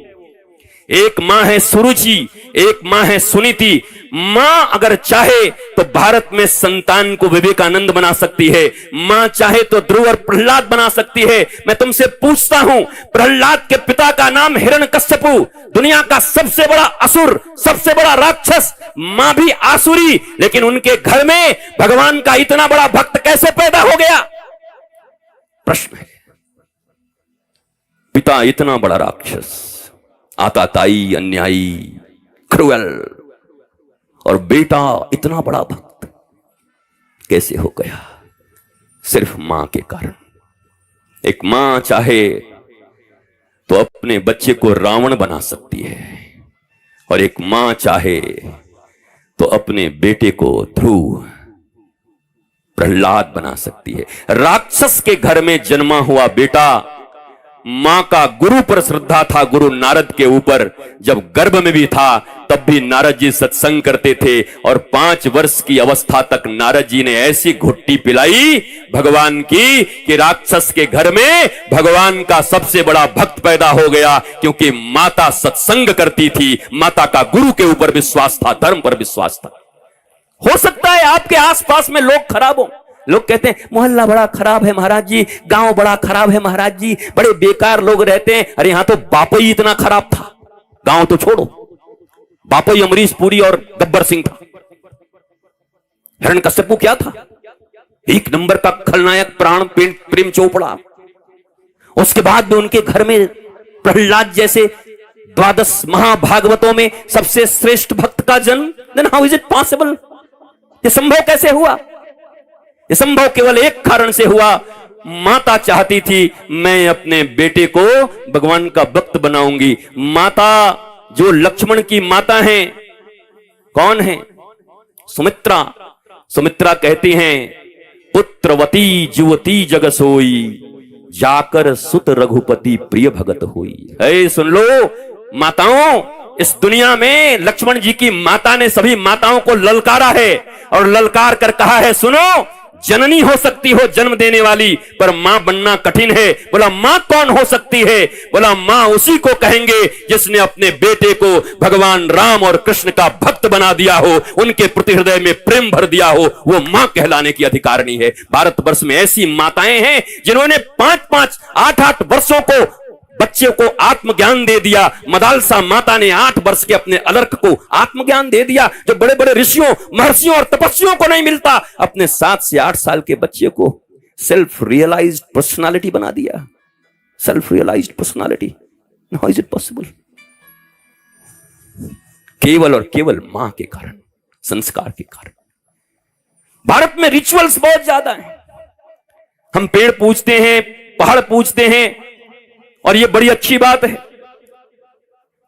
Speaker 1: एक मां है सुरुचि, एक मां है सुनीति। मां अगर चाहे तो भारत में संतान को विवेकानंद बना सकती है, मां चाहे तो ध्रुव और प्रहलाद बना सकती है। मैं तुमसे पूछता हूं, प्रहलाद के पिता का नाम हिरण्यकश्यपु, दुनिया का सबसे बड़ा असुर, सबसे बड़ा राक्षस, मां भी आसुरी, लेकिन उनके घर में भगवान का इतना बड़ा भक्त कैसे पैदा हो गया? प्रश्न है। पिता इतना बड़ा राक्षस, आताताई, अन्यायी, क्रूअल, और बेटा इतना बड़ा भक्त कैसे हो गया? सिर्फ मां के कारण। एक मां चाहे तो अपने बच्चे को रावण बना सकती है, और एक मां चाहे तो अपने बेटे को ध्रुव, प्रहलाद बना सकती है। राक्षस के घर में जन्मा हुआ बेटा, मां का गुरु पर श्रद्धा था, गुरु नारद के ऊपर। जब गर्भ में भी था तब भी नारद जी सत्संग करते थे, और 5 वर्ष की अवस्था तक नारद जी ने ऐसी घुट्टी पिलाई भगवान की कि राक्षस के घर में भगवान का सबसे बड़ा भक्त पैदा हो गया, क्योंकि माता सत्संग करती थी, माता का गुरु के ऊपर विश्वास था, धर्म पर विश्वास था। हो सकता है आपके आसपास में लोग खराब हो, लोग कहते हैं मोहल्ला बड़ा खराब है महाराज जी, गांव बड़ा खराब है महाराज जी, बड़े बेकार लोग रहते हैं। अरे यहां तो बापई इतना खराब था, गांव तो छोड़ो, बापई अमरीश पुरी और गब्बर सिंह था। हिरण्यकश्यपु क्या था? 1 नंबर का खलनायक, प्राण प्रेम चोपड़ा। उसके बाद में उनके घर में प्रहलाद जैसे 12 महाभागवतों में सबसे श्रेष्ठ भक्त का जन्म। Then how is it possible? ये संभव कैसे हुआ? ये संभव केवल एक कारण से हुआ, माता चाहती थी मैं अपने बेटे को भगवान का भक्त बनाऊंगी। माता जो लक्ष्मण की माता हैं, कौन है? सुमित्रा। सुमित्रा कहती हैं पुत्रवती जुवती जग सोई, जाकर सुत रघुपति प्रिय भगत हुई। ऐ सुन लो माताओं, इस दुनिया में लक्ष्मण जी की माता ने सभी माताओं को ललकारा है, और ललकार कर कहा है सुनो, जननी हो सकती हो जन्म देने वाली, पर मां बनना कठिन है। बोला मां कौन हो सकती है? बोला मां उसी को कहेंगे जिसने अपने बेटे को भगवान राम और कृष्ण का भक्त बना दिया हो, उनके प्रति हृदय में प्रेम भर दिया हो, वो मां कहलाने की अधिकारिणी है। भारतवर्ष में ऐसी माताएं हैं जिन्होंने 5-5, 8-8 वर्षों को बच्चे को आत्मज्ञान दे दिया। मदालसा माता ने 8 वर्ष के अपने अलर्क को आत्मज्ञान दे दिया, जो बड़े बड़े ऋषियों, महर्षियों और तपस्वियों को नहीं मिलता। अपने 7 से 8 साल के बच्चे को सेल्फ रियलाइज्ड पर्सनालिटी बना दिया। Self realised personality, how is it possible? केवल और केवल मां के कारण, संस्कार के कारण। भारत में रिचुअल्स बहुत ज्यादा हैं। हम पेड़ पूजते हैं, पहाड़ पूजते हैं, और ये बड़ी अच्छी बात है।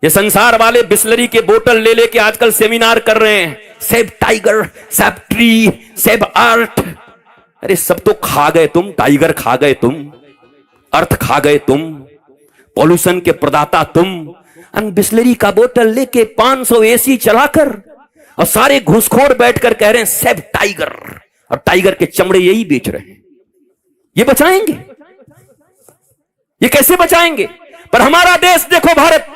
Speaker 1: ये संसार वाले बिस्लरी के बोतल ले लेके आजकल सेमिनार कर रहे हैं, save tiger, save tree, save earth. अरे सब तो खा गए तुम, टाइगर खा गए तुम, अर्थ खा गए तुम, पॉल्यूशन के प्रदाता तुम। बिस्लरी का बोतल लेके 500 एसी चलाकर और सारे घूसखोर बैठकर कह रहे हैं सेव टाइगर, और टाइगर के चमड़े यही बेच रहे हैं। ये बचाएंगे? ये कैसे बचाएंगे? पर हमारा देश देखो, भारत,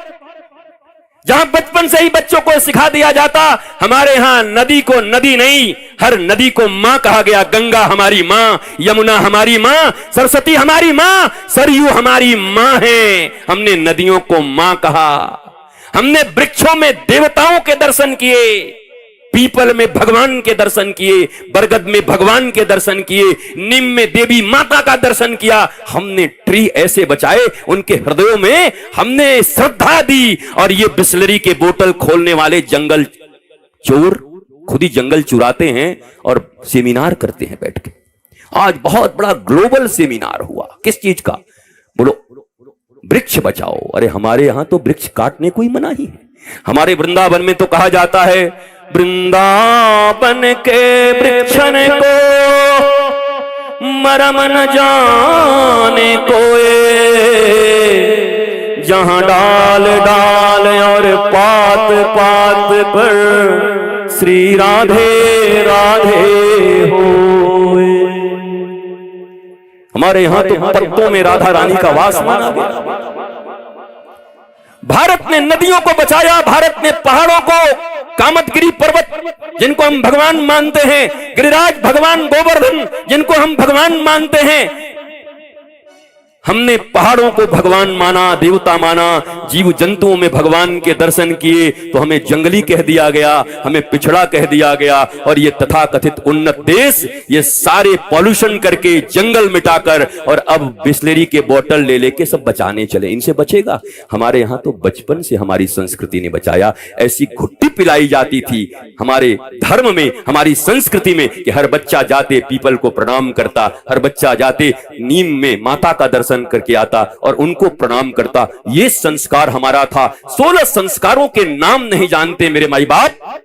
Speaker 1: जहां बचपन से ही बच्चों को सिखा दिया जाता, हमारे यहां नदी को नदी नहीं, हर नदी को मां कहा गया। गंगा हमारी मां, यमुना हमारी मां, सरस्वती हमारी मां, सरयू हमारी मां है। हमने नदियों को मां कहा। हमने वृक्षों में देवताओं के दर्शन किए, पीपल में भगवान के दर्शन किए, बरगद में भगवान के दर्शन किए, नीम में देवी माता का दर्शन किया। हमने ट्री ऐसे बचाए, उनके हृदयों में हमने श्रद्धा दी। और ये बिस्लरी के बोतल खोलने वाले जंगल चोर खुद ही जंगल चुराते हैं और सेमिनार करते हैं बैठ के। आज बहुत बड़ा ग्लोबल सेमिनार हुआ, किस चीज का? बोलो वृक्ष बचाओ। अरे हमारे यहां तो वृक्ष काटने को ही मना ही है। हमारे वृंदावन में तो कहा जाता है, वृंदावन के वृक्षन को मरम न जाने कोए, जहां डाल डाल और पात पात पर श्री राधे राधे होए। हमारे यहां तो पत्तों में राधा रानी का वास माना गया। भारत ने नदियों को बचाया, भारत ने पहाड़ों को, कामतगिरी पर्वत जिनको हम भगवान मानते हैं, गिरिराज भगवान गोवर्धन जिनको हम भगवान मानते हैं, हमने पहाड़ों को भगवान माना, देवता माना, जीव जंतुओं में भगवान के दर्शन किए। तो हमें जंगली कह दिया गया, हमें पिछड़ा कह दिया गया। और ये तथाकथित उन्नत देश ये सारे पॉल्यूशन करके, जंगल मिटाकर, और अब बिस्लेरी के बोतल ले लेके सब बचाने चले। इनसे बचेगा? हमारे यहां तो बचपन से हमारी संस्कृति ने बचाया। ऐसी घुट्टी पिलाई जाती थी हमारे धर्म में, हमारी संस्कृति में, कि हर बच्चा जाते पीपल को प्रणाम करता, हर बच्चा जाते नीम में माता का दर्शन करके आता और उनको प्रणाम करता। ये संस्कार हमारा था। 16 संस्कारों के नाम नहीं जानते मेरे माई बाप।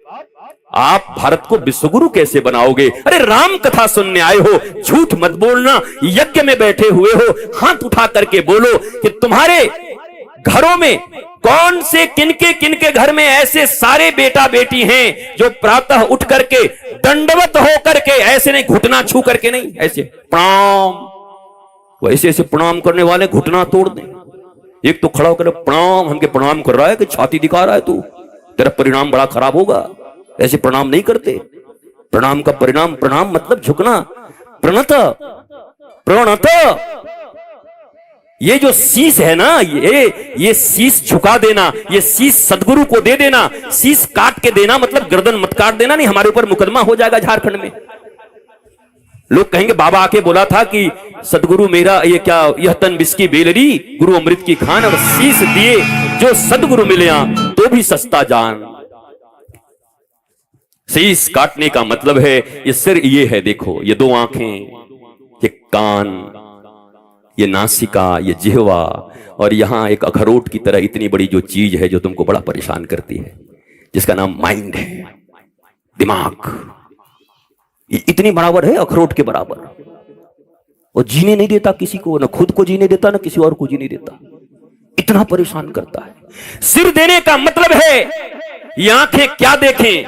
Speaker 1: आप भारत को विश्वगुरु कैसे बनाओगे? अरे राम कथा सुनने आए हो, झूठ मत बोलना। यज्ञ में बैठे हुए हो, हाथ उठा करके बोलो कि तुम्हारे घरों में कौन से किनके घर में ऐसे सारे बेटा बेटी हैं जो प्रातः उठ करके दंडवत हो करके, ऐसे नहीं घुटना छू करके नहीं, ऐसे प्रणाम, वैसे ऐसे प्रणाम करने वाले घुटना तोड़ दें। एक तो खड़ा होकर प्रणाम, हमके प्रणाम कर रहा है कि छाती दिखा रहा है तू, तेरा परिणाम बड़ा खराब होगा। ऐसे प्रणाम नहीं करते। प्रणाम का परिणाम, प्रणाम मतलब झुकना, प्रणत प्रणत। ये जो शीश है ना, ये शीश झुका देना, ये शीश सदगुरु को दे देना। शीश काट के देना मतलब गर्दन मत काट देना, नहीं हमारे ऊपर मुकदमा हो जाएगा झारखंड में। लोग कहेंगे बाबा आके बोला था कि सदगुरु मेरा ये क्या, यह तन बिस्की बेलरी, गुरु अमृत की खान, और शीश दिए जो सदगुरु मिले तो भी सस्ता जान। शीश काटने का मतलब है, ये सिर ये है, देखो ये 2 आंखें, ये कान, ये नासिका, ये जिह्वा, और यहां एक अखरोट की तरह इतनी बड़ी जो चीज है जो तुमको बड़ा परेशान करती है, जिसका नाम माइंड है, दिमाग। ये इतनी बराबर है अखरोट के बराबर। वो जीने नहीं देता किसी को, ना खुद को जीने देता, ना किसी और को जीने देता। इतना परेशान करता है। सिर देने का मतलब है ये आंखें क्या देखें,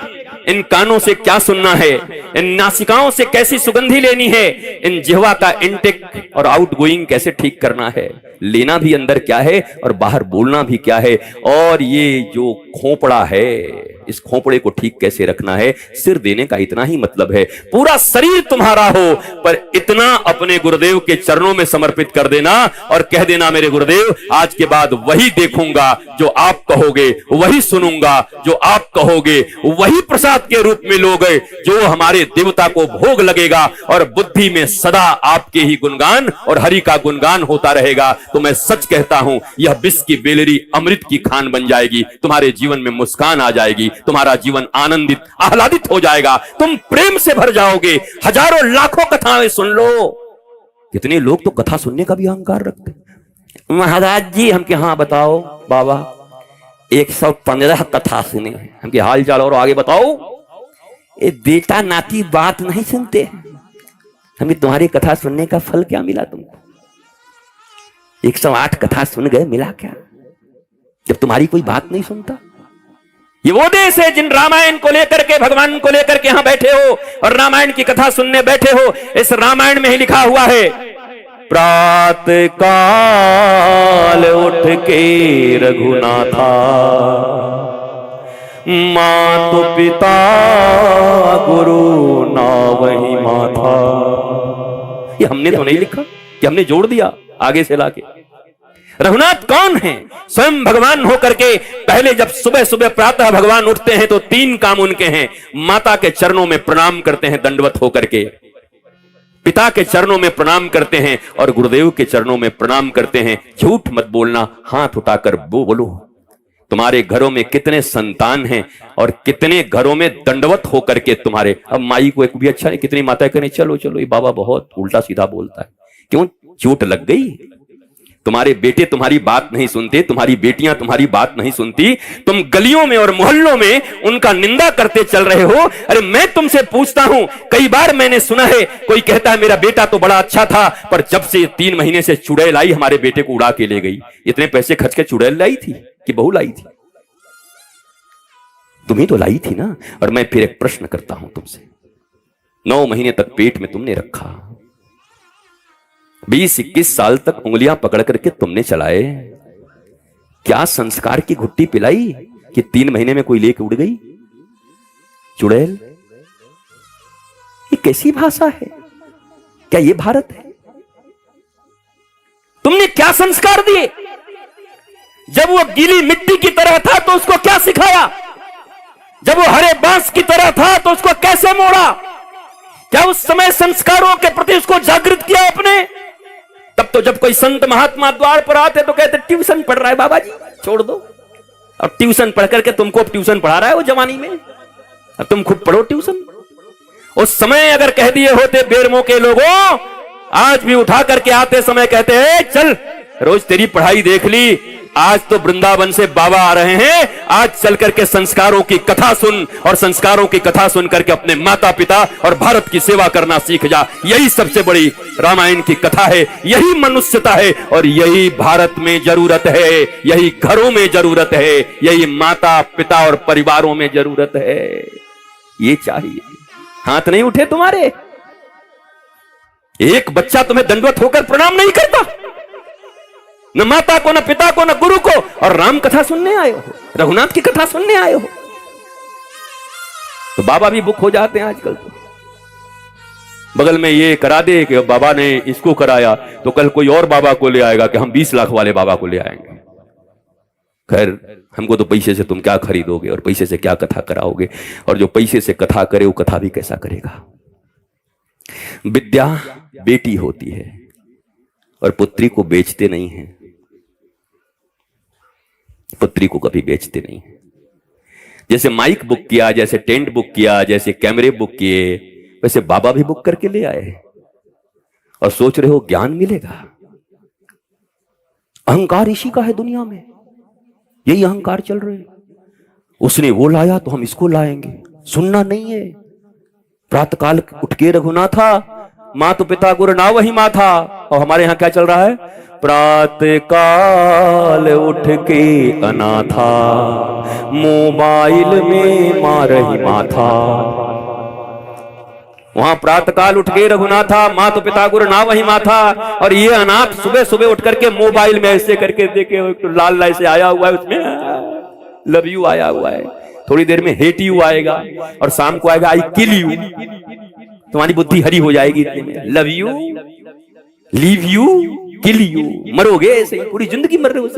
Speaker 1: इन कानों से क्या सुनना है, इन नासिकाओं से कैसी सुगंधी लेनी है, इन जिह्वा का इनटेक और आउट गोइंग कैसे ठीक करना है, लेना भी अंदर क्या है और बाहर बोलना भी क्या है, और ये जो खोपड़ा है इस खोपड़े को ठीक कैसे रखना है। सिर देने का इतना ही मतलब है। पूरा शरीर तुम्हारा हो, पर इतना अपने गुरुदेव के चरणों में समर्पित कर देना और कह देना मेरे गुरुदेव आज के बाद वही देखूंगा जो आप कहोगे, वही सुनूंगा जो आप कहोगे, वही प्रसाद के रूप में लोगे जो हमारे देवता को भोग लगेगा, और बुद्धि में सदा आपके ही गुणगान और हरि का गुणगान होता रहेगा। तो मैं सच कहता हूं, यह विष की बेलरी अमृत की खान बन जाएगी। तुम्हारे जीवन में मुस्कान आ जाएगी, तुम्हारा जीवन आनंदित आह्लादित हो जाएगा, तुम प्रेम से भर जाओगे। हजारों लाखों कथाएं सुन लो। कितने लोग तो कथा सुनने का भी अहंकार रखते हैं। महाराज जी हमके, हाँ बताओ बाबा, 115 कथा सुने, हमके हाल चाल और आगे बताओ। ये बेटा नाती बात नहीं सुनते, हमें तुम्हारी कथा सुनने का फल क्या मिला तुमको? 108 कथा सुन गए, मिला क्या जब तुम्हारी कोई बात नहीं सुनता? ये वो देश है जिन रामायण को लेकर के, भगवान को लेकर के यहां बैठे हो और रामायण की कथा सुनने बैठे हो। इस रामायण में ही लिखा हुआ है, प्रातः काल उठ के रघुनाथा, मातु पिता गुरु नावहि माथा। ये हमने तो नहीं लिखा, कि हमने जोड़ दिया आगे से लाके। रघुनाथ कौन है? स्वयं भगवान होकर के पहले जब सुबह सुबह प्रातः भगवान उठते हैं तो 3 काम उनके हैं। माता के चरणों में प्रणाम करते हैं दंडवत होकर के, पिता के चरणों में प्रणाम करते हैं और गुरुदेव के चरणों में प्रणाम करते हैं। झूठ मत बोलना, हाथ उठाकर बोलो। तुम्हारे घरों में कितने संतान हैं और कितने घरों में दंडवत होकर के तुम्हारे, अब माई को एक भी अच्छा नहीं, कितनी माताएं करें चलो चलो ये बाबा बहुत उल्टा सीधा बोलता है। क्यों? चोट लग गई। तुम्हारे बेटे तुम्हारी बात नहीं सुनते, तुम्हारी बेटियां तुम्हारी बात नहीं सुनती, तुम गलियों में और मोहल्लों में उनका निंदा करते चल रहे हो। अरे मैं तुमसे पूछता हूं, कई बार मैंने सुना है कोई कहता है मेरा बेटा तो बड़ा अच्छा था, पर जब से 3 महीने से चुड़ैल आई हमारे बेटे को उड़ा के ले गई। इतने पैसे खर्च के चुड़ैल लाई थी कि बहू लाई थी? तुम्ही तो लाई थी ना। और मैं फिर एक प्रश्न करता हूं तुमसे, 9 महीने तक पेट में तुमने रखा, 20-21 साल तक उंगलियां पकड़ करके तुमने चलाए, क्या संस्कार की घुट्टी पिलाई कि 3 महीने में कोई लेके उड़ गई चुड़ैल? ये कैसी भाषा है? क्या ये भारत है? तुमने क्या संस्कार दिए? जब वो गीली मिट्टी की तरह था तो उसको क्या सिखाया? जब वो हरे बांस की तरह था तो उसको कैसे मोड़ा? क्या उस समय संस्कारों के प्रति उसको जागृत किया अपने? तब तो जब कोई संत महात्मा द्वार पर आते तो कहते ट्यूशन पढ़ रहा है बाबा जी, छोड़ दो। अब ट्यूशन पढ़ करके तुमको ट्यूशन पढ़ा रहा है वो जवानी में, अब तुम खुद पढ़ो ट्यूशन। उस समय अगर कह दिए होते बेरमो के लोगों, आज भी उठा करके आते समय कहते हैं चल रोज तेरी पढ़ाई देख ली, आज तो वृंदावन से बाबा आ रहे हैं, आज चल करके संस्कारों की कथा सुन और संस्कारों की कथा सुन करके अपने माता पिता और भारत की सेवा करना सीख जा। यही सबसे बड़ी रामायण की कथा है, यही मनुष्यता है और यही भारत में जरूरत है, यही घरों में जरूरत है, यही माता पिता और परिवारों में जरूरत है। ये चाहिए। हाथ नहीं उठे तुम्हारे, एक बच्चा तुम्हें दंडवत होकर प्रणाम नहीं करता, न माता को, न पिता को, न गुरु को, और राम कथा सुनने आए हो, रघुनाथ की कथा सुनने आए हो। तो बाबा भी बुक हो जाते हैं आजकल। तो बगल में ये करा दे कि बाबा ने इसको कराया तो कल कोई और बाबा को ले आएगा कि हम 20 लाख वाले बाबा को ले आएंगे। खैर हमको तो पैसे से तुम क्या खरीदोगे और पैसे से क्या कथा कराओगे, और जो पैसे से कथा करे वो कथा भी कैसा करेगा। विद्या बेटी होती है और पुत्री को बेचते नहीं है, पुत्री को कभी बेचते नहीं है। जैसे माइक बुक किया, जैसे टेंट बुक किया, जैसे कैमरे बुक किए, वैसे बाबा भी बुक करके ले आए और सोच रहे हो ज्ञान मिलेगा। अहंकार इसी का है दुनिया में, यही अहंकार चल रहे हैं। उसने वो लाया तो हम इसको लाएंगे, सुनना नहीं है। प्रातःकाल उठ के रघुनाथा, मातु पिता गुरु नावहि माथा। और हमारे यहां क्या चल रहा है? प्रातःकाल उठ के अनाथा, मोबाइल में मारही माथा। वहां प्रातःकाल उठ के रघुनाथा, मातु पिता गुरु नावहि माथा, और ये अनाथ सुबह सुबह उठ करके मोबाइल में ऐसे करके देखे, तो लाल लाल से आया हुआ है, उसमें लव यू आया हुआ है, थोड़ी देर में हेट यू आएगा, और शाम को आएगा आई किल यू। तुम्हारी बुद्धि हरी हो जाएगी। Love you, leave you, kill you, मरोगे ऐसे ही, पूरी जिंदगी मर रहे हो।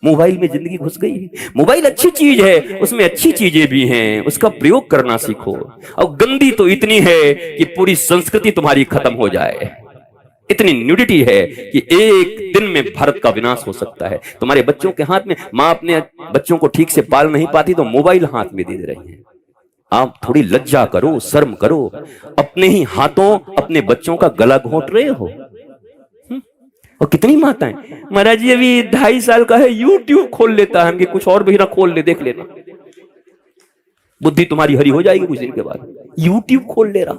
Speaker 1: मोबाइल में जिंदगी घुस गई है। मोबाइल अच्छी चीज है, उसमें अच्छी चीजें भी हैं, उसका प्रयोग करना सीखो। और गंदी तो इतनी है कि पूरी संस्कृति तुम्हारी खत्म हो जाए। इतनी न्यूडिटी है कि एक दिन में भारत का विनाश हो सकता है। तुम्हारे बच्चों के हाथ में, मां अपने बच्चों को ठीक से पाल नहीं पाती तो मोबाइल हाथ में दे रही है। आप थोड़ी लज्जा करो, शर्म करो। अपने ही हाथों अपने बच्चों का गला घोंट रहे हो। और कितनी माताएं, महाराज जी अभी 2.5 साल का है, यूट्यूब खोल लेता है, हम कुछ और भी ना खोल ले, देख लेना। बुद्धि तुम्हारी हरी हो जाएगी कुछ दिन के बाद। यूट्यूब खोल ले रहा,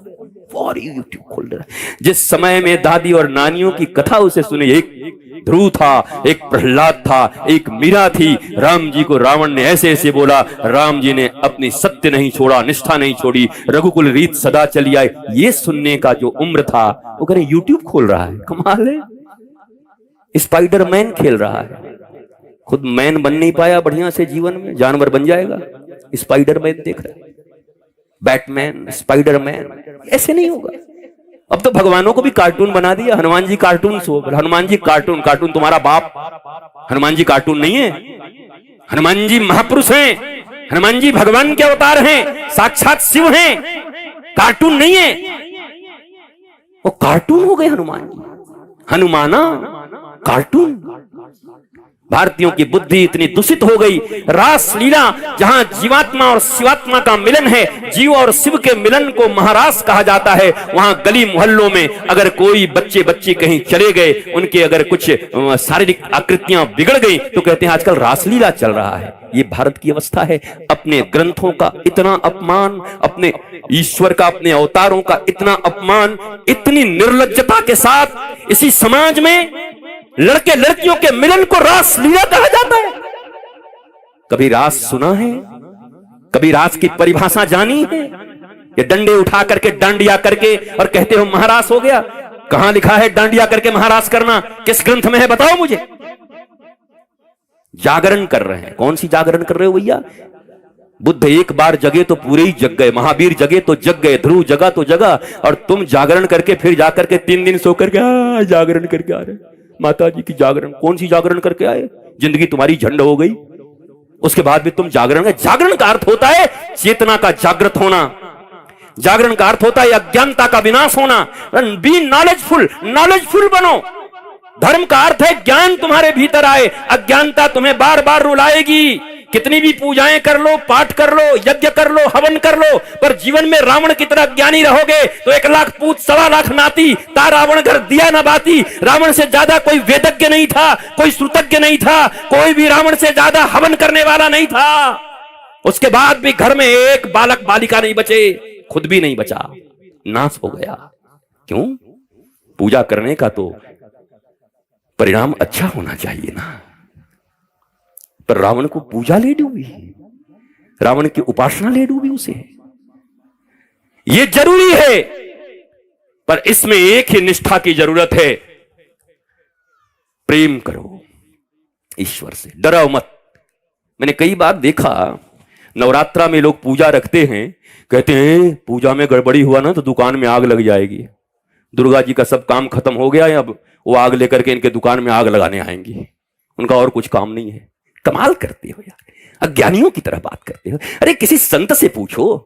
Speaker 1: फौरी यूट्यूब खोल रहा है। जिस समय में दादी और नानियों की कथा उसे सुनी, एक ध्रुव था, एक प्रहलाद था, एक मीरा थी, राम जी को रावण ने ऐसे ऐसे बोला, राम जी ने अपनी सत्य नहीं छोड़ा, निष्ठा नहीं छोड़ी, रघुकुल रीत सदा चली आए, ये सुनने का जो उम्र था, वो कह रहे यूट्यूब खोल रहा है। कमाल है, स्पाइडरमैन खेल रहा है। खुद मैन बन नहीं पाया बढ़िया से जीवन में, जानवर बन जाएगा, स्पाइडरमैन देख रहा है। बैटमैन, स्पाइडरमैन, ऐसे नहीं होगा। अब तो भगवानों को भी कार्टून बना दिया। हनुमान जी कार्टून सो, हनुमान जी कार्टून, कार्टून तुम्हारा बाप। हनुमान जी कार्टून नहीं है, हनुमान जी महापुरुष हैं, हनुमान जी भगवान के अवतार हैं, साक्षात शिव हैं, कार्टून नहीं है। वो कार्टून हो गए हनुमान जी, हनुमाना कार्टून। भारतीयों की बुद्धि इतनी दूषित हो गई। रास लीला जहां जीवात्मा और शिवात्मा का मिलन है, जीव और शिव के मिलन को महारास कहा जाता है, वहां गली मोहल्लों में अगर कोई बच्चे बच्ची कहीं चले गए, उनके अगर कुछ शारीरिक आकृतियां बिगड़ गई तो कहते हैं आजकल रासलीला चल रहा है। ये भारत की अवस्था है। अपने ग्रंथों का इतना अपमान, अपने ईश्वर का, अपने अवतारों का इतना अपमान, इतनी निर्लज्जता के साथ इसी समाज में लड़के लड़कियों के मिलन को रास लीला कहा जाता है। कभी रास सुना है? कभी रास की परिभाषा जानी है? ये डंडे उठा करके डांडिया करके और कहते हो महारास हो गया। कहां लिखा है डांडिया करके महारास करना? किस ग्रंथ में है बताओ मुझे। जागरण कर रहे हैं। कौन सी जागरण कर रहे हो भैया? बुद्ध एक बार जगे तो पूरे ही जग गए, महावीर जगे तो जग गए, ध्रुव जगा तो जगा, और तुम जागरण करके फिर जाकर के 3 दिन सो करके जागरण करके आ रहे। माता जी की जागरण, कौन सी जागरण करके आए? जिंदगी तुम्हारी झंड हो गई, उसके बाद भी तुम जागरण। जागरण का अर्थ होता है चेतना का जागृत होना। जागरण का अर्थ होता है अज्ञानता का विनाश होना। बी नॉलेजफुल, नॉलेजफुल बनो। धर्म का अर्थ है ज्ञान तुम्हारे भीतर आए। अज्ञानता तुम्हें बार बार रुलाएगी। कितनी भी पूजाएं कर लो, पाठ कर लो, यज्ञ कर लो, हवन कर लो, पर जीवन में रावण की तरह ज्ञानी रहोगे तो 1 लाख पूत 1.25 लाख नाती, ता रावण घर दिया न बाती। रावण से ज्यादा कोई वेदज्ञ नहीं था, कोई श्रुतज्ञ नहीं था, कोई भी रावण से ज्यादा हवन करने वाला नहीं था। उसके बाद भी घर में एक बालक बालिका नहीं बचे, खुद भी नहीं बचा, नाश हो गया। क्यों? पूजा करने का तो परिणाम अच्छा होना चाहिए ना। पर रावण को पूजा ले डूबी, रावण की उपासना ले डूबी उसे। यह जरूरी है, पर इसमें एक ही निष्ठा की जरूरत है। प्रेम करो ईश्वर से, डरो मत। मैंने कई बार देखा नवरात्रा में लोग पूजा रखते हैं, कहते हैं पूजा में गड़बड़ी हुआ ना तो दुकान में आग लग जाएगी। दुर्गा जी का सब काम खत्म हो गया है, अब वो आग लेकर के इनके दुकान में आग लगाने आएंगी। उनका और कुछ काम नहीं है। कमाल करते हो यार, अज्ञानियों की तरह बात करते हो। अरे किसी संत से पूछो,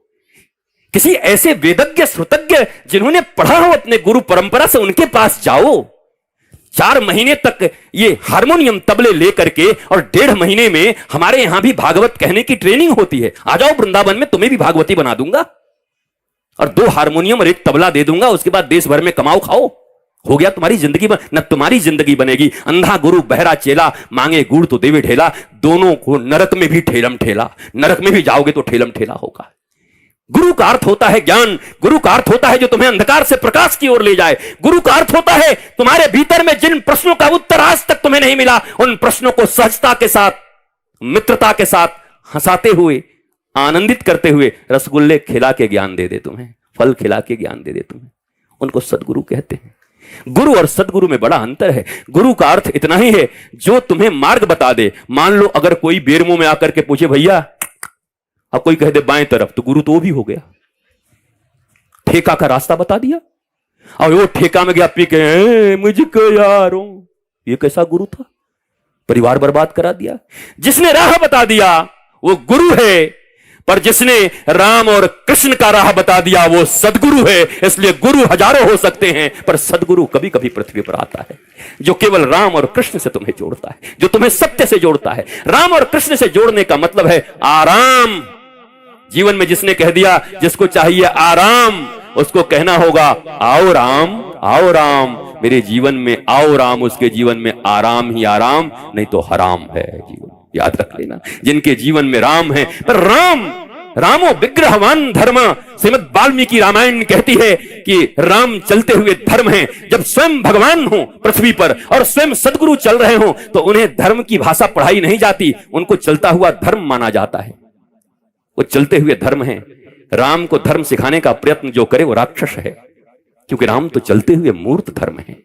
Speaker 1: किसी ऐसे वेदज्ञ श्रुतज्ञ जिन्होंने पढ़ा हो अपने गुरु परंपरा से, उनके पास जाओ। 4 महीने तक ये हारमोनियम तबले लेकर के और 1.5 महीने में हमारे यहां भी भागवत कहने की ट्रेनिंग होती है। आ जाओ वृंदावन में, तुम्हें भी भागवती बना दूंगा और 2 हारमोनियम और 1 तबला दे दूंगा। उसके बाद देश भर में कमाओ खाओ, हो गया तुम्हारी जिंदगी। न तुम्हारी जिंदगी बनेगी। अंधा गुरु बहरा चेला, मांगे गुड़ तो देवे ढेला। दोनों को नरक में भी ठेलम ठेला, नरक में भी जाओगे तो ठेलम ठेला होगा। गुरु का अर्थ होता है ज्ञान। गुरु का अर्थ होता है जो तुम्हें अंधकार से प्रकाश की ओर ले जाए। गुरु का अर्थ होता है तुम्हारे भीतर में जिन प्रश्नों का उत्तर आज तक तुम्हें नहीं मिला, उन प्रश्नों को सहजता के साथ, मित्रता के साथ, हंसाते हुए, आनंदित करते हुए रसगुल्ले खिला के ज्ञान दे दे तुम्हें, फल खिला के ज्ञान दे दे तुम्हें। उनको सदगुरु कहते हैं। गुरु और सदगुरु में बड़ा अंतर है। गुरु का अर्थ इतना ही है जो तुम्हें मार्ग बता दे। मान लो अगर कोई बेरमो में आकर के पूछे भैया, अब कोई कह दे बाएं तरफ, तो गुरु तो वो भी हो गया। ठेका का रास्ता बता दिया और वो ठेका में गया पी के मुझको यारों, ये कैसा गुरु था? परिवार बर्बाद करा दिया। जिसने राह बता दिया वो गुरु है, पर जिसने राम और कृष्ण का राह बता दिया वो सदगुरु है। इसलिए गुरु हजारों हो सकते हैं, पर सदगुरु कभी कभी पृथ्वी पर आता है, जो केवल राम और कृष्ण से तुम्हें जोड़ता है, जो तुम्हें सत्य से जोड़ता है। राम और कृष्ण से जोड़ने का मतलब है आराम। जीवन में जिसने कह दिया जिसको चाहिए आराम, उसको कहना होगा आओ राम, आओ राम, मेरे जीवन में आओ राम। उसके जीवन में आराम ही आराम, नहीं तो हराम है जीवन। याद रख लेना, जिनके जीवन में राम है। पर राम रामो विग्रहवान धर्म। श्रीमद् वाल्मीकि रामायण कहती है कि राम चलते हुए धर्म हैं। जब स्वयं भगवान हो पृथ्वी पर और स्वयं सदगुरु चल रहे हो तो उन्हें धर्म की भाषा पढ़ाई नहीं जाती, उनको चलता हुआ धर्म माना जाता है। वो चलते हुए धर्म है। राम को धर्म सिखाने का प्रयत्न जो करे वो राक्षस है, क्योंकि राम तो चलते हुए मूर्त धर्म है।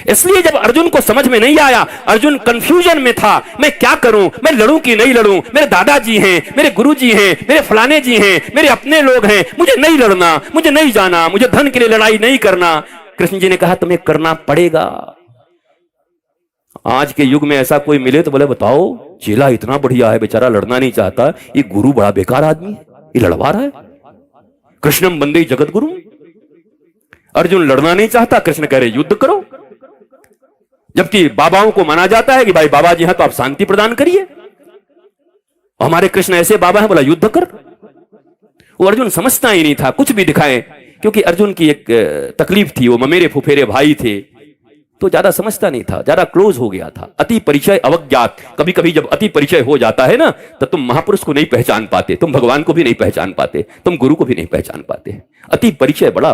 Speaker 1: इसलिए जब अर्जुन को समझ में नहीं आया, अर्जुन कंफ्यूजन में था, मैं क्या करूं, मैं लड़ूं कि नहीं लड़ूं, मेरे दादाजी हैं, मेरे गुरुजी हैं, मेरे फलाने जी हैं, मेरे अपने लोग हैं, मुझे नहीं लड़ना, मुझे नहीं जाना, मुझे धन के लिए लड़ाई नहीं करना। कृष्ण जी ने कहा तुम्हें करना पड़ेगा। आज के युग में ऐसा कोई मिले तो बोले बताओ चेला इतना बढ़िया है, बेचारा लड़ना नहीं चाहता, ये गुरु बड़ा बेकार आदमी है, ये लड़वा रहा है। कृष्णम वंदे जगत गुरु। अर्जुन लड़ना नहीं चाहता, कृष्ण कह रहे युद्ध करो। जबकि बाबाओं को माना जाता है कि भाई बाबा जी हैं तो आप शांति प्रदान करिए, हमारे कृष्ण ऐसे बाबा हैं, बोला युद्ध कर। वो अर्जुन समझता ही नहीं था कुछ भी दिखाए, क्योंकि अर्जुन की एक तकलीफ थी, वो ममेरे फुफेरे भाई थे तो ज्यादा समझता नहीं था, ज्यादा क्लोज हो गया था। अति परिचय अवज्ञात। कभी कभी जब अति परिचय हो जाता है ना तो तुम महापुरुष को नहीं पहचान पाते, तुम भगवान को भी नहीं पहचान पाते, तुम गुरु को भी नहीं पहचान पाते। अति परिचय बड़ा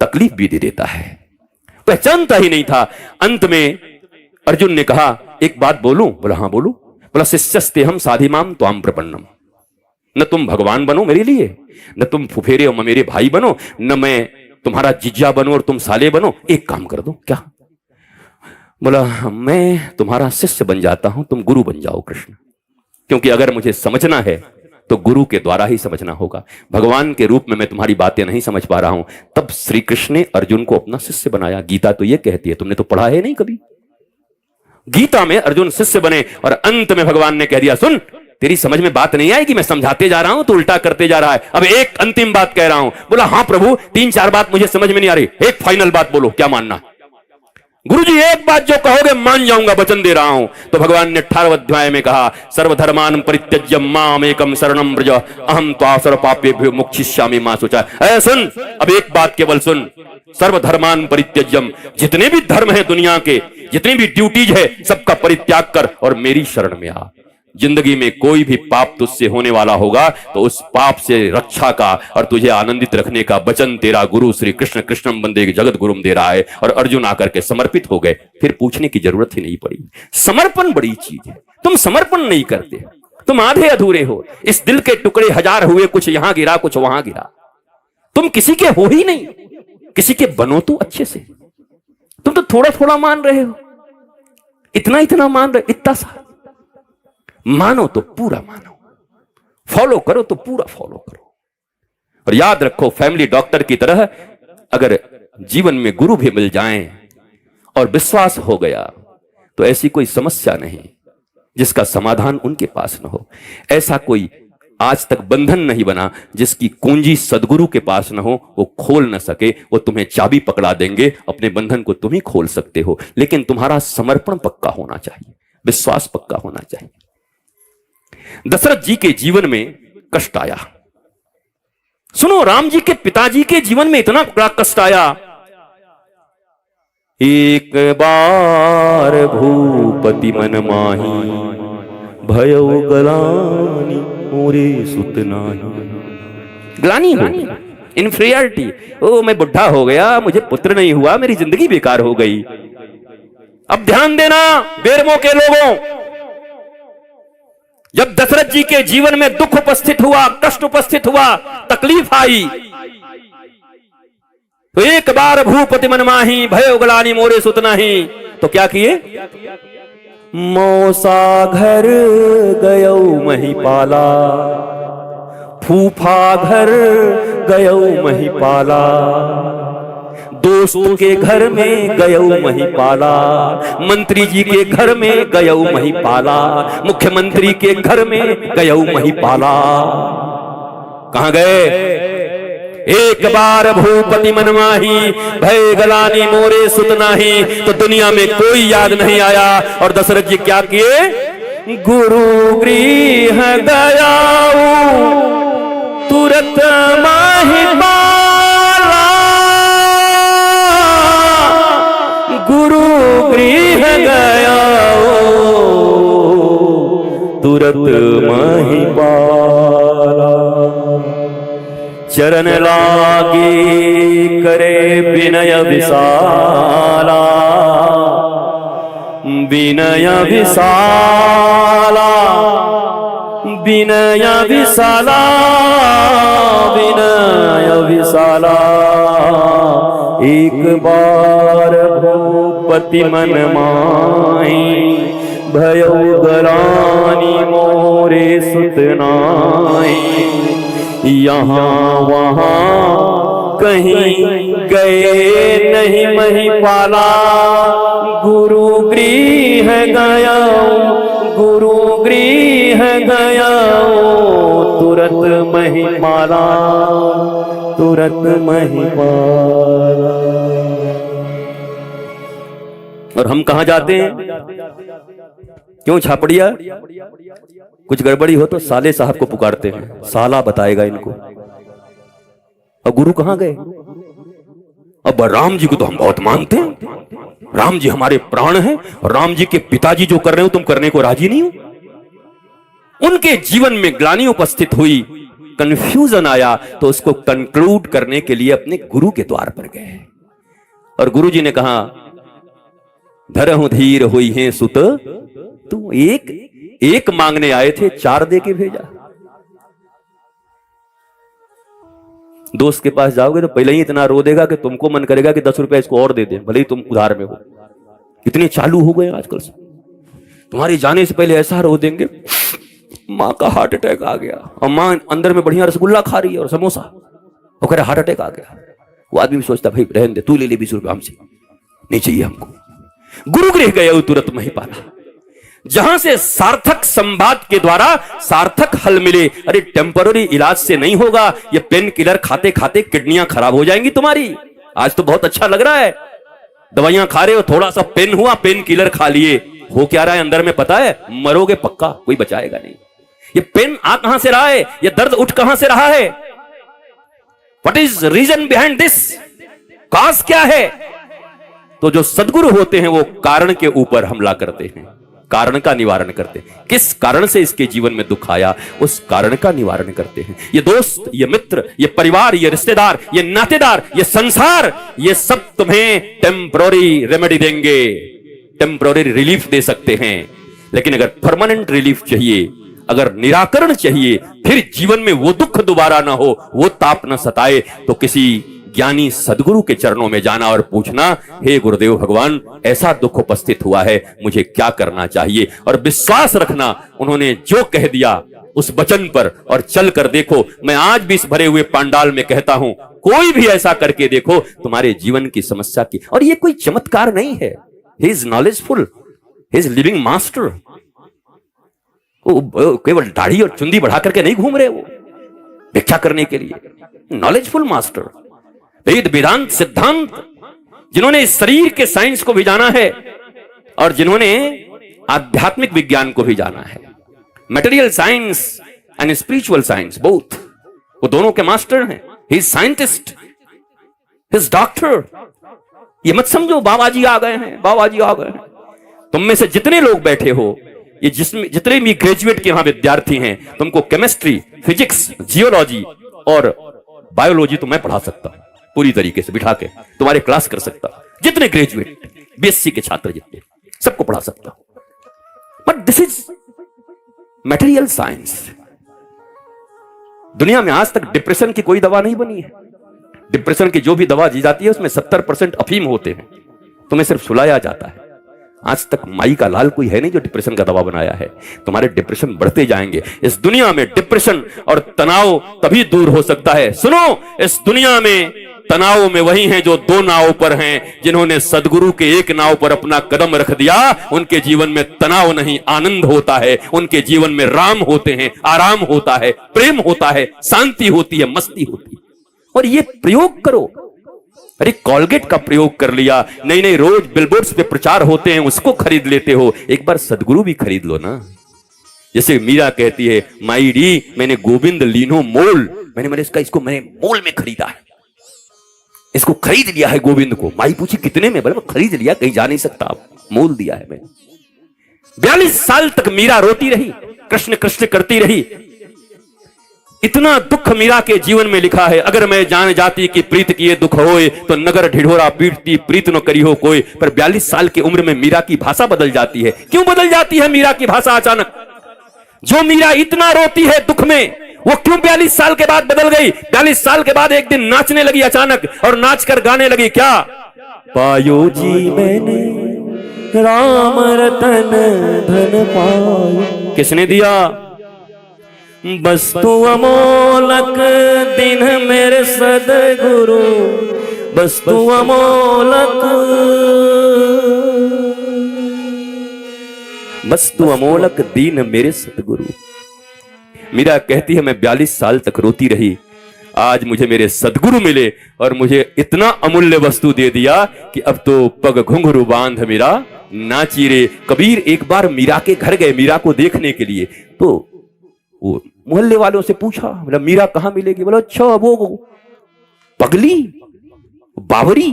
Speaker 1: तकलीफ भी दे देता है, पहचानता ही नहीं था। अंत में अर्जुन ने कहा एक बात बोलूं? बोला हाँ बोलूं। बोला शिष्यस्ते हम साधिमाम त्वाम प्रपन्नम। न तुम भगवान बनो मेरे लिए, न तुम फुफेरे और मेरे भाई बनो, न मैं तुम्हारा जीजा बनो और तुम साले बनो। एक काम कर दो। क्या? बोला मैं तुम्हारा शिष्य बन जाता हूं, तुम गुरु बन जाओ कृष्ण। क्योंकि अगर मुझे समझना है तो गुरु के द्वारा ही समझना होगा। भगवान के रूप में मैं तुम्हारी बातें नहीं समझ पा रहा हूं। तब श्री कृष्ण ने अर्जुन को अपना शिष्य बनाया। गीता तो ये कहती है, तुमने तो पढ़ा है नहीं कभी। गीता में अर्जुन शिष्य बने और अंत में भगवान ने कह दिया सुन, तेरी समझ में बात नहीं आएगी, मैं समझाते जा रहा हूं तो उल्टा करते जा रहा है। अब एक अंतिम बात कह रहा हूं। बोला हाँ प्रभु, 3-4 बात मुझे समझ में नहीं आ रही, एक फाइनल बात बोलो, क्या मानना? गुरुजी एक बात जो कहोगे मान जाऊंगा, वचन दे रहा हूं। तो भगवान ने 18वें अध्याय में कहा सर्वधर्मान परित्यज्य माम एकम शरणम व्रज अहम त्वा सर्व पापेभ्यो मोक्षयिष्यामि मा शुचा। ऐ सुन, अब एक बात केवल सुन, सर्वधर्मान परित्यज्यम, जितने भी धर्म है दुनिया के, जितनी भी ड्यूटीज है, सबका परित्याग कर और मेरी शरण में आ। जिंदगी में कोई भी पाप तुझसे होने वाला होगा तो उस पाप से रक्षा का और तुझे आनंदित रखने का वचन तेरा गुरु श्री कृष्ण कृष्णम वंदे जगत गुरुम दे रहा है। और अर्जुन आकर के समर्पित हो गए, फिर पूछने की जरूरत ही नहीं पड़ी। समर्पण बड़ी चीज है। तुम समर्पण नहीं करते, तुम आधे अधूरे हो। इस दिल के टुकड़े 1000 हुए, कुछ यहां गिरा कुछ वहां गिरा। तुम किसी के हो ही नहीं, किसी के बनो तो अच्छे से। तुम तो थोड़ा थोड़ा मान रहे हो, इतना इतना मान रहे, इतना सा मानो तो पूरा मानो, फॉलो करो तो पूरा फॉलो करो। और याद रखो, फैमिली डॉक्टर की तरह अगर जीवन में गुरु भी मिल जाएं और विश्वास हो गया तो ऐसी कोई समस्या नहीं जिसका समाधान उनके पास न हो। ऐसा कोई आज तक बंधन नहीं बना जिसकी कुंजी सदगुरु के पास न हो, वो खोल न सके। वो तुम्हें चाबी पकड़ा देंगे, अपने बंधन को तुम ही खोल सकते हो, लेकिन तुम्हारा समर्पण पक्का होना चाहिए, विश्वास पक्का होना चाहिए। दशरथ जी के जीवन में कष्ट आया। सुनो, राम जी के पिताजी के जीवन में इतना बड़ा कष्ट आया। एक बार भूपति मन माही भयो गलानी मोरे सुत नाही। ग्लानी हो, इन्फीरियरिटी, ओ मैं बुढ़ा हो गया, मुझे पुत्र नहीं हुआ, मेरी जिंदगी बेकार हो गई। अब ध्यान देना बेरमो के लोगों, जब दशरथ जी के जीवन में दुख उपस्थित हुआ, कष्ट उपस्थित हुआ, तकलीफ आई, तो एक बार भूपति मन माही भयो गलानी मोरे सुत नाही। तो क्या किए? मौसा घर गयो महिपाला, फूफा घर गयो महिपाला, दोस्त के घर में गयो महिपाला, मंत्री जी के घर में गयो महिपाला, मुख्यमंत्री के घर में गयो महिपाला। कहां गए? एक बार भूपति मन माही भय गलानी मोरे सुत नाही। तो दुनिया में कोई याद नहीं आया। और दशरथ जी क्या किए? गुरु गृह गयाऊ तुरत माही पाला, गुरु गृह गयाऊ तुरत माही पाला। चरण लागे करे विनय विशाला, विनय विशाला, विनय विशाला, विनय विशाला। एक बार भूपति मन माही, भयो गरानी मोरे सुत नाई। यहाँ वहाँ कहीं गए नहीं महिपाला, गुरु गृह गया, गुरु गृह गया, तुरत महिपाला, तुरत महिपाला। और हम कहां जाते हैं? क्यों छापड़िया? कुछ गड़बड़ी हो तो साले साहब को पुकारते हैं, साला बताएगा इनको। और गुरु कहां गए? अब राम जी को तो हम बहुत मानते हैं, राम जी हमारे प्राण हैं, और राम जी के पिताजी जो कर रहे हो तुम करने को राजी नहीं हो। उनके जीवन में ग्लानि उपस्थित हुई, कंफ्यूजन आया, तो उसको कंक्लूड करने के लिए अपने गुरु के द्वार पर गए। और गुरु जी ने कहा, धरहु धीर हुई है सुत, तू एक मांगने आए थे, 4 दे के भेजा। दोस्त के पास जाओगे तो पहले ही इतना रो देगा कि तुमको मन करेगा कि 10 रुपए इसको और दे दे, भले ही तुम उधार में हो। कितने चालू हो गए आजकल से। तुम्हारे जाने से पहले ऐसा रो देंगे, माँ का हार्ट अटैक आ गया, और माँ अंदर में बढ़िया रसगुल्ला खा रही है और समोसा, वो कह रहा हार्ट अटैक आ गया। वो आदमी भी सोचता भाई रहने दे, तू ले ले 20 रुपए हमसे, नहीं चाहिए हमको। गुरु गृह गए तुरंत महिपाला, जहां से सार्थक संवाद के द्वारा सार्थक हल मिले। अरे टेम्पररी इलाज से नहीं होगा, ये पेन किलर खाते खाते किडनियां खराब हो जाएंगी तुम्हारी। आज तो बहुत अच्छा लग रहा है, दवाइयां खा रहे हो, थोड़ा सा पेन हुआ, पेन किलर खा लिए, हो क्या रहा है अंदर में पता है? मरोगे पक्का, कोई बचाएगा नहीं। ये पेन आ कहां से रहा है? ये दर्द उठ कहां से रहा है? What is reason behind this? Cause क्या है? तो जो सद्गुरु होते हैं वो कारण के ऊपर हमला करते हैं, कारण का निवारण करते हैं। किस कारण से इसके जीवन में दुख आया, उस कारण का निवारण करते हैं। ये दोस्त, ये मित्र, ये परिवार, ये रिश्तेदार, ये नातेदार, ये संसार, ये सब तुम्हें टेम्पररी रेमेडी देंगे, टेम्पररी रिलीफ दे सकते हैं। लेकिन अगर परमानेंट रिलीफ चाहिए, अगर निराकरण चाहिए, फिर जीवन में वो दुख दोबारा ना हो, वो ताप न सताए, तो किसी ज्ञानी सदगुरु के चरणों में जाना और पूछना, हे गुरुदेव भगवान, ऐसा दुख उपस्थित हुआ है, मुझे क्या करना चाहिए? और विश्वास रखना, उन्होंने जो कह दिया उस वचन पर, और चल कर देखो। मैं आज भी इस भरे हुए पंडाल में कहता हूं, कोई भी ऐसा करके देखो, तुम्हारे जीवन की समस्या की। और ये कोई चमत्कार नहीं है, he is knowledgeful, he is living master. केवल दाढ़ी और चुंदी बढ़ा करके नहीं घूम रहे, वो व्याख्या करने के लिए नॉलेजफुल मास्टर। वेद वेदांत सिद्धांत, जिन्होंने इस शरीर के साइंस को भी जाना है और जिन्होंने आध्यात्मिक विज्ञान को भी जाना है, material science and spiritual science both, वो दोनों के मास्टर हैं। He is scientist, he is doctor. ये मत समझो बाबा जी आ गए हैं, बाबा जी आ गए हैं। तुम में से जितने लोग बैठे हो, ये जितने भी ग्रेजुएट के यहां विद्यार्थी हैं, तुमको केमिस्ट्री, फिजिक्स, जियोलॉजी और बायोलॉजी तो मैं पढ़ा सकता हूं, पूरी तरीके से बिठा के तुम्हारे क्लास कर सकता हूं। जितने ग्रेजुएट बीएससी के छात्र जितने, सबको पढ़ा सकता हूं। But this is material science. दुनिया में आज तक डिप्रेशन की कोई दवा नहीं बनी है। डिप्रेशन की जो भी दवा दी जाती है उसमें 70% अफीम होते हैं, तुम्हें सिर्फ सुलाया जाता है। आज तक माई का लाल कोई है नहीं जो डिप्रेशन का दवा बनाया है। तुम्हारे डिप्रेशन बढ़ते जाएंगे। इस दुनिया में डिप्रेशन और तनाव तभी दूर हो सकता है। सुनो, इस दुनिया में तनाव में वही हैं जो 2 नाव पर हैं। जिन्होंने सदगुरु के एक नाव पर अपना कदम रख दिया, उनके जीवन में तनाव नहीं, आनंद होता है। उनके जीवन में राम होते हैं, आराम होता है, प्रेम होता है, शांति होती है, मस्ती होती है। और ये प्रयोग करो। अरे कॉलगेट का प्रयोग कर लिया, नहीं रोज बिलबोर्ड्स पे प्रचार होते हैं, उसको खरीद लेते हो। एक बार सदगुरु भी खरीद लो ना। जैसे मीरा कहती है, माई डी मैंने गोविंद लीनो मोल, मैंने इसको मैंने मोल में खरीदा है, इसको खरीद लिया है गोविंद को। माई पूछी कितने में? बोले खरीद लिया, कहीं जा नहीं सकता, आप मोल दिया है मैंने। 42 साल तक मीरा रोती रही, कृष्ण कृष्ण करती रही। इतना दुख मीरा के जीवन में लिखा है, अगर मैं जान जाती कि प्रीत किए दुख होए, तो नगर ढिढोरा पीटती प्रीत न करी हो कोई। पर 42 साल की उम्र में मीरा की भाषा बदल जाती है। क्यों बदल जाती है मीरा की भाषा अचानक? जो मीरा इतना रोती है दुख में, वो क्यों 42 साल के बाद बदल गई? 42 साल के बाद एक दिन नाचने लगी अचानक, और नाच कर गाने लगी क्या? पायो जी मैंने राम रतन धन पायो। किसने दिया? वस्तु अमोलक दिन मेरे सदगुरु, वस्तु अमोलक, वस्तु अमोलक दीन मेरे सतगुरु। मीरा कहती है मैं 42 साल तक रोती रही, आज मुझे मेरे सदगुरु मिले और मुझे इतना अमूल्य वस्तु दे दिया कि अब तो पग घुंघरू बांध मीरा नाची रे। कबीर एक बार मीरा के घर गए मीरा को देखने के लिए, तो वो मोहल्ले वालों से पूछा, बोला मीरा कहां मिलेगी? बोला अच्छा वो पगली बावरी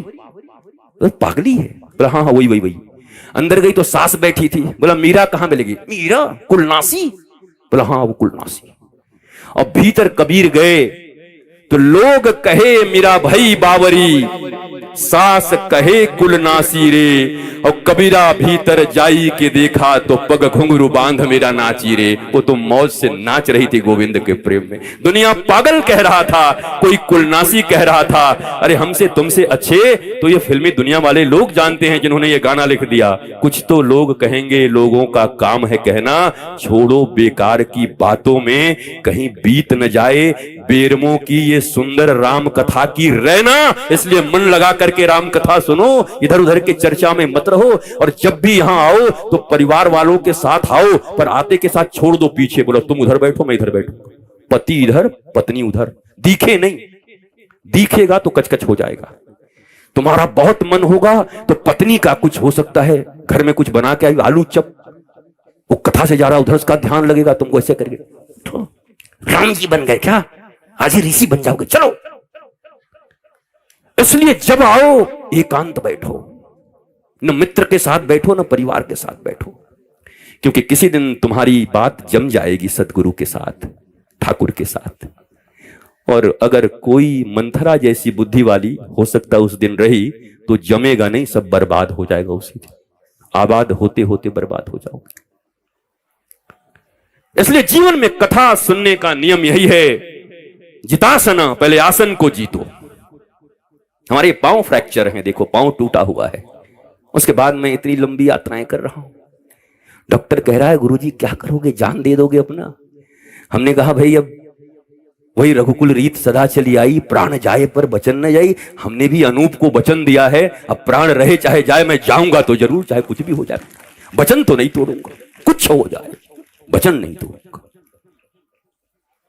Speaker 1: पागली है। बोला हाँ हाँ वही वही वही। अंदर गई तो सास बैठी थी, बोला मीरा कहां मिलेगी? मीरा कुलनासी। बोला हाँ वो कुलनासी। और भीतर कबीर गए तो लोग कहे मीरा भाई बावरी, सास कहे कुलनासी रे। और कबीरा भीतर जाई के देखा तो पग घुंघरू बांध मेरा नाची रे। वो तो मौज से नाच रही थी गोविंद के प्रेम में। दुनिया पागल कह रहा था, कोई कुलनासी कह रहा था। अरे हमसे तुमसे अच्छे तो ये फिल्मी दुनिया वाले लोग जानते हैं जिन्होंने ये गाना लिख दिया। कुछ तो लोग कहेंगे, लोगों का काम है कहना, छोड़ो बेकार की बातों में कहीं बीत न जाए बेरमों की ये सुंदर राम कथा की रहना। इसलिए मन लगा करके राम कथा सुनो, इधर उधर के चर्चा में मत रहो। और जब भी यहां आओ तो परिवार वालों के साथ आओ, पर आते के साथ छोड़ दो पीछे। बोलो तुम उधर बैठो मैं इधर बैठू, पति इधर पत्नी उधर, दिखे नहीं। दिखेगा तो कचकच हो जाएगा। तुम्हारा बहुत मन होगा तो पत्नी का कुछ हो सकता है, घर में कुछ बना के आई आलू चप, वो कथा से जा रहा उधर उसका ध्यान लगेगा, तुमको ऐसे करके राम जी बन गए क्या? आज ही ऋषि बन जाओगे, चलो। इसलिए जब आओ एकांत बैठो, न मित्र के साथ बैठो न परिवार के साथ बैठो, क्योंकि किसी दिन तुम्हारी बात जम जाएगी सदगुरु के साथ, ठाकुर के साथ। और अगर कोई मंथरा जैसी बुद्धि वाली हो सकता उस दिन रही तो जमेगा नहीं, सब बर्बाद हो जाएगा उसी दिन। आबाद होते होते बर्बाद हो जाओगे। इसलिए जीवन में कथा सुनने का नियम यही है, जितासना, पहले आसन को जीतो। हमारे पांव फ्रैक्चर हैं, देखो पांव टूटा हुआ है, उसके बाद मैं इतनी लंबी यात्राएं कर रहा हूं। डॉक्टर कह रहा है गुरुजी क्या करोगे, जान दे दोगे अपना? हमने कहा भाई अब वही रघुकुल रीत सदा चली आई, प्राण जाए पर वचन न जाए। हमने भी अनूप को वचन दिया है, अब प्राण रहे चाहे जाए, मैं जाऊंगा तो जरूर, चाहे कुछ भी हो जाए। वचन तो नहीं तोड़ूंगा, कुछ हो जाए वचन नहीं तोड़ूंगा।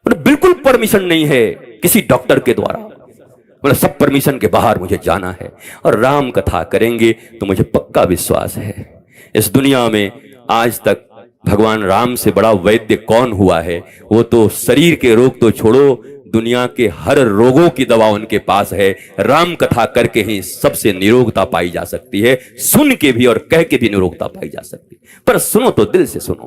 Speaker 1: बिल्कुल परमिशन नहीं है किसी डॉक्टर के द्वारा, मतलब सब परमिशन के बाहर मुझे जाना है और राम कथा करेंगे। तो मुझे पक्का विश्वास है इस दुनिया में आज तक भगवान राम से बड़ा वैद्य कौन हुआ है? वो तो शरीर के रोग तो छोड़ो, दुनिया के हर रोगों की दवा उनके पास है। राम कथा करके ही सबसे निरोगता पाई जा सकती है, सुन के भी और कह के भी निरोगता पाई जा सकती है। पर सुनो तो दिल से सुनो।